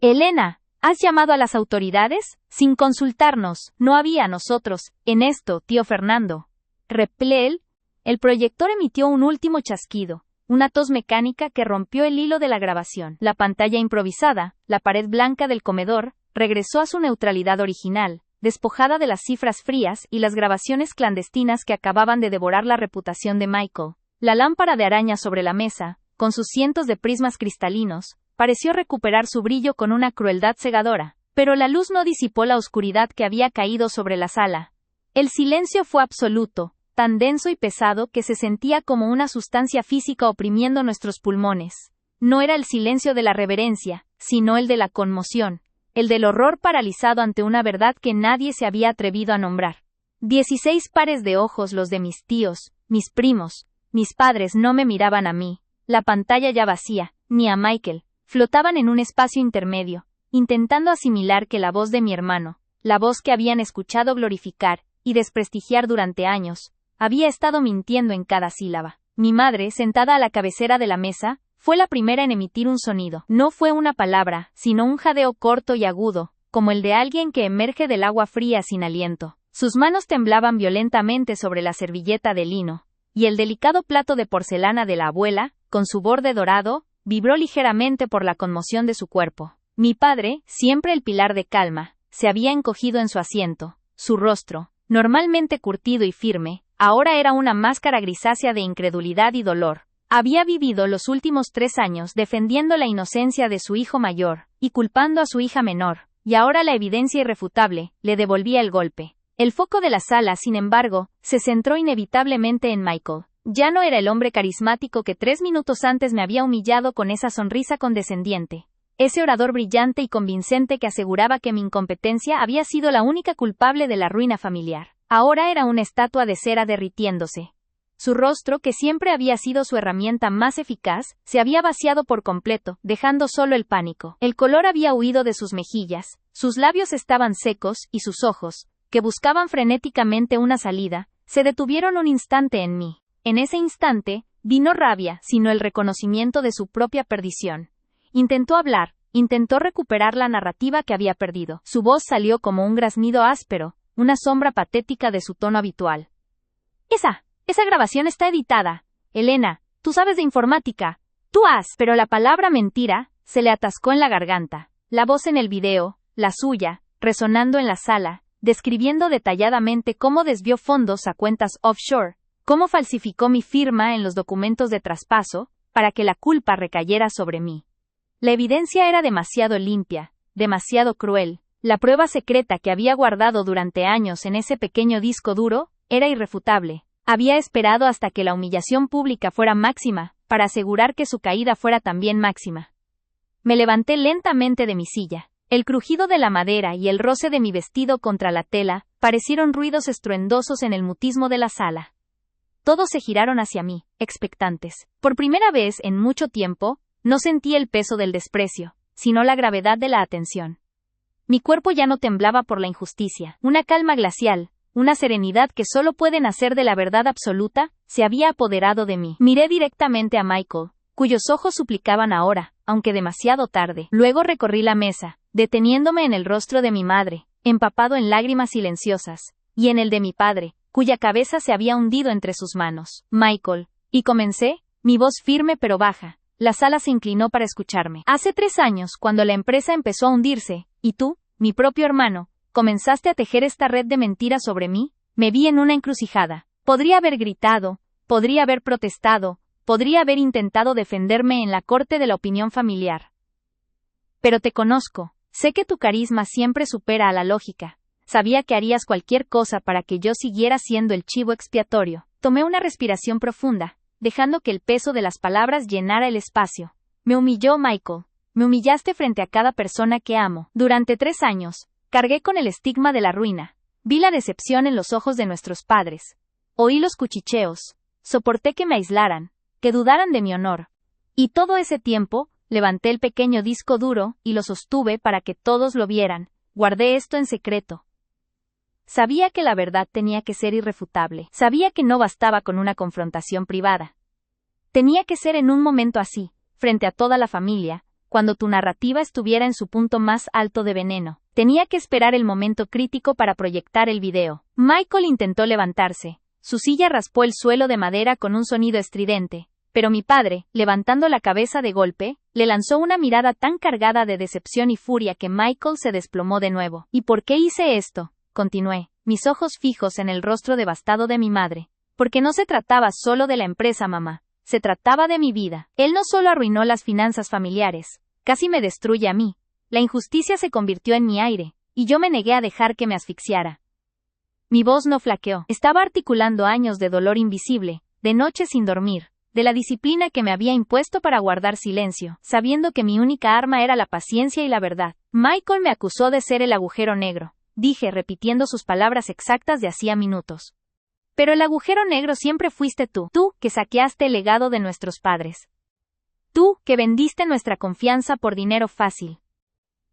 Elena, ¿has llamado a las autoridades? Sin consultarnos, no había nosotros, en esto, tío Fernando. Replé él. El proyector emitió un último chasquido, una tos mecánica que rompió el hilo de la grabación. La pantalla improvisada, la pared blanca del comedor, regresó a su neutralidad original, despojada de las cifras frías y las grabaciones clandestinas que acababan de devorar la reputación de Michael. La lámpara de araña sobre la mesa, con sus cientos de prismas cristalinos, pareció recuperar su brillo con una crueldad cegadora, pero la luz no disipó la oscuridad que había caído sobre la sala. El silencio fue absoluto, tan denso y pesado que se sentía como una sustancia física oprimiendo nuestros pulmones. No era el silencio de la reverencia, sino el de la conmoción, el del horror paralizado ante una verdad que nadie se había atrevido a nombrar. 16 pares de ojos, los de mis tíos, mis primos, mis padres, no me miraban a mí, la pantalla ya vacía, ni a Michael, flotaban en un espacio intermedio, intentando asimilar que la voz de mi hermano, la voz que habían escuchado glorificar y desprestigiar durante años, había estado mintiendo en cada sílaba. Mi madre, sentada a la cabecera de la mesa, fue la primera en emitir un sonido. No fue una palabra, sino un jadeo corto y agudo, como el de alguien que emerge del agua fría sin aliento. Sus manos temblaban violentamente sobre la servilleta de lino, y el delicado plato de porcelana de la abuela, con su borde dorado, vibró ligeramente por la conmoción de su cuerpo. Mi padre, siempre el pilar de calma, se había encogido en su asiento. Su rostro, normalmente curtido y firme, ahora era una máscara grisácea de incredulidad y dolor. Había vivido los últimos 3 años defendiendo la inocencia de su hijo mayor, y culpando a su hija menor, y ahora la evidencia irrefutable le devolvía el golpe. El foco de la sala, sin embargo, se centró inevitablemente en Michael. Ya no era el hombre carismático que 3 minutos antes me había humillado con esa sonrisa condescendiente. Ese orador brillante y convincente que aseguraba que mi incompetencia había sido la única culpable de la ruina familiar. Ahora era una estatua de cera derritiéndose. Su rostro, que siempre había sido su herramienta más eficaz, se había vaciado por completo, dejando solo el pánico. El color había huido de sus mejillas, sus labios estaban secos, y sus ojos, que buscaban frenéticamente una salida, se detuvieron un instante en mí. En ese instante, vi no rabia, sino el reconocimiento de su propia perdición. Intentó hablar, intentó recuperar la narrativa que había perdido. Su voz salió como un graznido áspero, una sombra patética de su tono habitual. Esa grabación está editada. Elena, tú sabes de informática. Tú has. Pero la palabra mentira se le atascó en la garganta. La voz en el video, la suya, resonando en la sala, describiendo detalladamente cómo desvió fondos a cuentas offshore, cómo falsificó mi firma en los documentos de traspaso, para que la culpa recayera sobre mí. La evidencia era demasiado limpia, demasiado cruel. La prueba secreta que había guardado durante años en ese pequeño disco duro era irrefutable. Había esperado hasta que la humillación pública fuera máxima, para asegurar que su caída fuera también máxima. Me levanté lentamente de mi silla. El crujido de la madera y el roce de mi vestido contra la tela parecieron ruidos estruendosos en el mutismo de la sala. Todos se giraron hacia mí, expectantes. Por primera vez en mucho tiempo, no sentí el peso del desprecio, sino la gravedad de la atención. Mi cuerpo ya no temblaba por la injusticia. Una calma glacial, una serenidad que solo puede nacer de la verdad absoluta, se había apoderado de mí. Miré directamente a Michael, cuyos ojos suplicaban ahora, aunque demasiado tarde. Luego recorrí la mesa, deteniéndome en el rostro de mi madre, empapado en lágrimas silenciosas, y en el de mi padre, cuya cabeza se había hundido entre sus manos. Michael, Y comencé, mi voz firme pero baja. La sala se inclinó para escucharme. Hace 3 años, cuando la empresa empezó a hundirse, y tú, mi propio hermano, comenzaste a tejer esta red de mentiras sobre mí, me vi en una encrucijada. Podría haber gritado, podría haber protestado, podría haber intentado defenderme en la corte de la opinión familiar. Pero te conozco, sé que tu carisma siempre supera a la lógica. Sabía que harías cualquier cosa para que yo siguiera siendo el chivo expiatorio. Tomé una respiración profunda, dejando que el peso de las palabras llenara el espacio. Me humilló Michael. Me humillaste frente a cada persona que amo. Durante 3 años, cargué con el estigma de la ruina. Vi la decepción en los ojos de nuestros padres. Oí los cuchicheos. Soporté que me aislaran, que dudaran de mi honor. Y todo ese tiempo, levanté el pequeño disco duro y lo sostuve para que todos lo vieran. Guardé esto en secreto. Sabía que la verdad tenía que ser irrefutable. Sabía que no bastaba con una confrontación privada. Tenía que ser en un momento así, frente a toda la familia, cuando tu narrativa estuviera en su punto más alto de veneno. Tenía que esperar el momento crítico para proyectar el video. Michael intentó levantarse. Su silla raspó el suelo de madera con un sonido estridente, pero mi padre, levantando la cabeza de golpe, le lanzó una mirada tan cargada de decepción y furia que Michael se desplomó de nuevo. ¿Y por qué hice esto? Continué, mis ojos fijos en el rostro devastado de mi madre. Porque no se trataba solo de la empresa, mamá. Se trataba de mi vida. Él no solo arruinó las finanzas familiares, casi me destruye a mí. La injusticia se convirtió en mi aire, y yo me negué a dejar que me asfixiara. Mi voz no flaqueó. Estaba articulando años de dolor invisible, de noches sin dormir, de la disciplina que me había impuesto para guardar silencio, sabiendo que mi única arma era la paciencia y la verdad. Michael me acusó de ser el agujero negro, dije repitiendo sus palabras exactas de hacía minutos. Pero el agujero negro siempre fuiste tú que saqueaste el legado de nuestros padres. Tú que vendiste nuestra confianza por dinero fácil.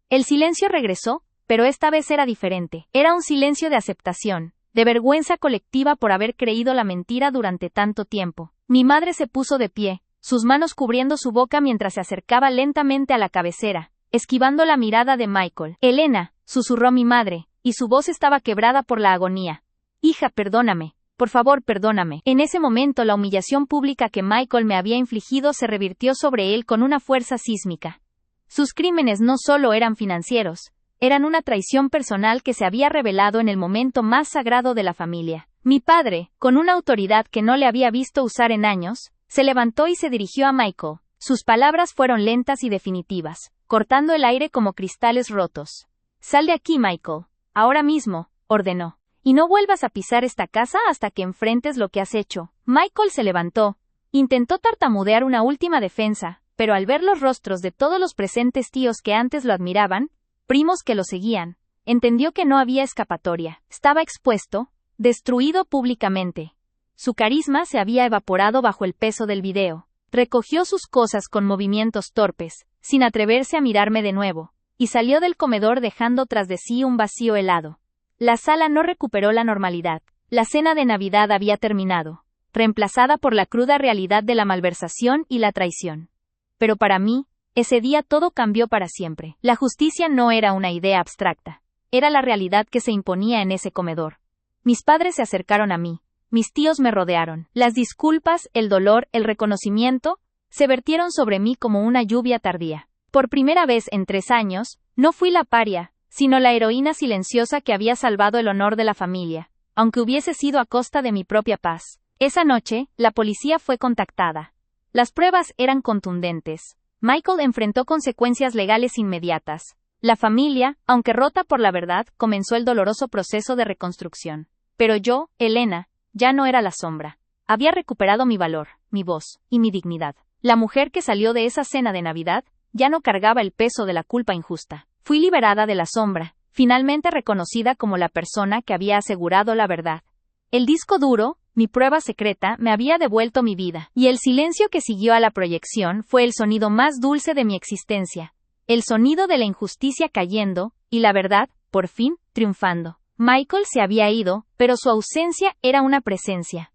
El silencio regresó, pero esta vez era diferente. Era un silencio de aceptación, de vergüenza colectiva por haber creído la mentira durante tanto tiempo. Mi madre se puso de pie, sus manos cubriendo su boca mientras se acercaba lentamente a la cabecera, esquivando la mirada de Michael. Elena, susurró mi madre, y su voz estaba quebrada por la agonía. Hija, perdóname. Por favor, perdóname. En ese momento la humillación pública que Michael me había infligido se revirtió sobre él con una fuerza sísmica. Sus crímenes no solo eran financieros, eran una traición personal que se había revelado en el momento más sagrado de la familia. Mi padre, con una autoridad que no le había visto usar en años, se levantó y se dirigió a Michael. Sus palabras fueron lentas y definitivas, cortando el aire como cristales rotos. Sal de aquí, Michael. Ahora mismo, ordenó. Y no vuelvas a pisar esta casa hasta que enfrentes lo que has hecho. Michael se levantó. Intentó tartamudear una última defensa, pero al ver los rostros de todos los presentes tíos que antes lo admiraban, primos que lo seguían, entendió que no había escapatoria. Estaba expuesto, destruido públicamente. Su carisma se había evaporado bajo el peso del video. Recogió sus cosas con movimientos torpes, sin atreverse a mirarme de nuevo, y salió del comedor dejando tras de sí un vacío helado. La sala no recuperó la normalidad. La cena de Navidad había terminado, reemplazada por la cruda realidad de la malversación y la traición. Pero para mí, ese día todo cambió para siempre. La justicia no era una idea abstracta. Era la realidad que se imponía en ese comedor. Mis padres se acercaron a mí. Mis tíos me rodearon. Las disculpas, el dolor, el reconocimiento, se vertieron sobre mí como una lluvia tardía. Por primera vez en 3 años, no fui la paria, sino la heroína silenciosa que había salvado el honor de la familia, aunque hubiese sido a costa de mi propia paz. Esa noche, la policía fue contactada. Las pruebas eran contundentes. Michael enfrentó consecuencias legales inmediatas. La familia, aunque rota por la verdad, comenzó el doloroso proceso de reconstrucción. Pero yo, Elena, ya no era la sombra. Había recuperado mi valor, mi voz, y mi dignidad. La mujer que salió de esa cena de Navidad, ya no cargaba el peso de la culpa injusta. Fui liberada de la sombra, finalmente reconocida como la persona que había asegurado la verdad. El disco duro, mi prueba secreta, me había devuelto mi vida, y el silencio que siguió a la proyección fue el sonido más dulce de mi existencia. El sonido de la injusticia cayendo, y la verdad, por fin, triunfando. Michael se había ido, pero su ausencia era una presencia.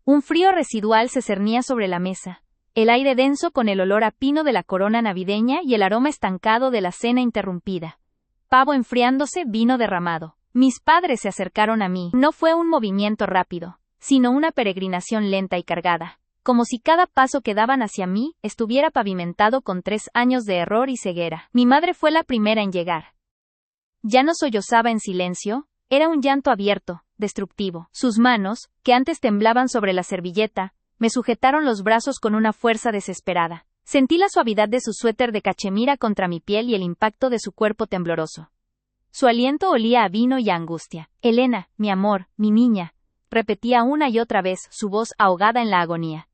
Un frío residual se cernía sobre la mesa. El aire denso con el olor a pino de la corona navideña y el aroma estancado de la cena interrumpida. Pavo enfriándose, vino derramado. Mis padres se acercaron a mí. No fue un movimiento rápido, sino una peregrinación lenta y cargada. como si cada paso que daban hacia mí estuviera pavimentado con 3 años de error y ceguera. Mi madre fue la primera en llegar. Ya no sollozaba en silencio, era un llanto abierto, destructivo. Sus manos, que antes temblaban sobre la servilleta, me sujetaron los brazos con una fuerza desesperada. Sentí la suavidad de su suéter de cachemira contra mi piel y el impacto de su cuerpo tembloroso. Su aliento olía a vino y a angustia. Elena, mi amor, mi niña, repetía una y otra vez, su voz ahogada en la agonía.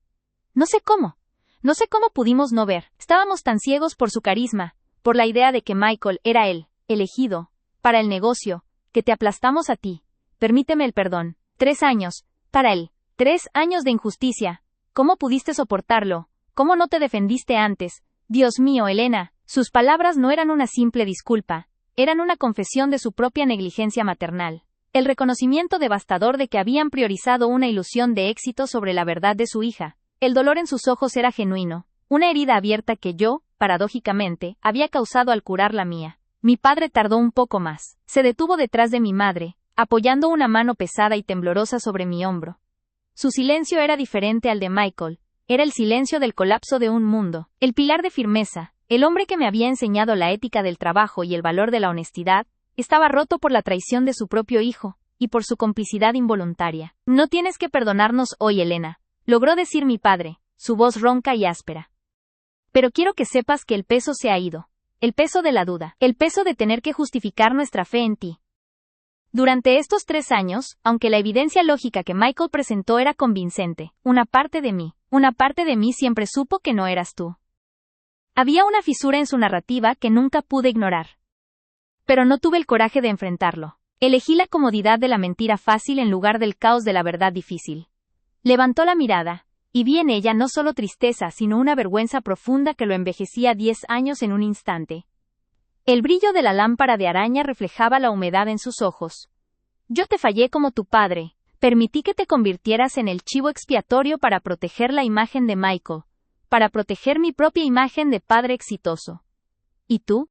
No sé cómo pudimos no ver. Estábamos tan ciegos por su carisma, por la idea de que Michael era el elegido para el negocio, que te aplastamos a ti. Permíteme el perdón. 3 años, para él. 3 años de injusticia. ¿Cómo pudiste soportarlo? ¿Cómo no te defendiste antes? Dios mío, Elena. Sus palabras no eran una simple disculpa, eran una confesión de su propia negligencia maternal. El reconocimiento devastador de que habían priorizado una ilusión de éxito sobre la verdad de su hija. El dolor en sus ojos era genuino, una herida abierta que yo, paradójicamente, había causado al curar la mía. Mi padre tardó un poco más. Se detuvo detrás de mi madre, apoyando una mano pesada y temblorosa sobre mi hombro. Su silencio era diferente al de Michael, era el silencio del colapso de un mundo. El pilar de firmeza, el hombre que me había enseñado la ética del trabajo y el valor de la honestidad, estaba roto por la traición de su propio hijo, y por su complicidad involuntaria. No tienes que perdonarnos hoy, Elena, logró decir mi padre, su voz ronca y áspera. Pero quiero que sepas que el peso se ha ido. El peso de la duda, el peso de tener que justificar nuestra fe en ti. Durante estos 3 años, aunque la evidencia lógica que Michael presentó era convincente, una parte de mí siempre supo que no eras tú. Había una fisura en su narrativa que nunca pude ignorar. Pero no tuve el coraje de enfrentarlo. Elegí la comodidad de la mentira fácil en lugar del caos de la verdad difícil. Levantó la mirada, y vi en ella no solo tristeza sino una vergüenza profunda que lo envejecía 10 años en un instante. El brillo de la lámpara de araña reflejaba la humedad en sus ojos. Yo te fallé como tu padre, permití que te convirtieras en el chivo expiatorio para proteger la imagen de Michael, para proteger mi propia imagen de padre exitoso. ¿Y tú?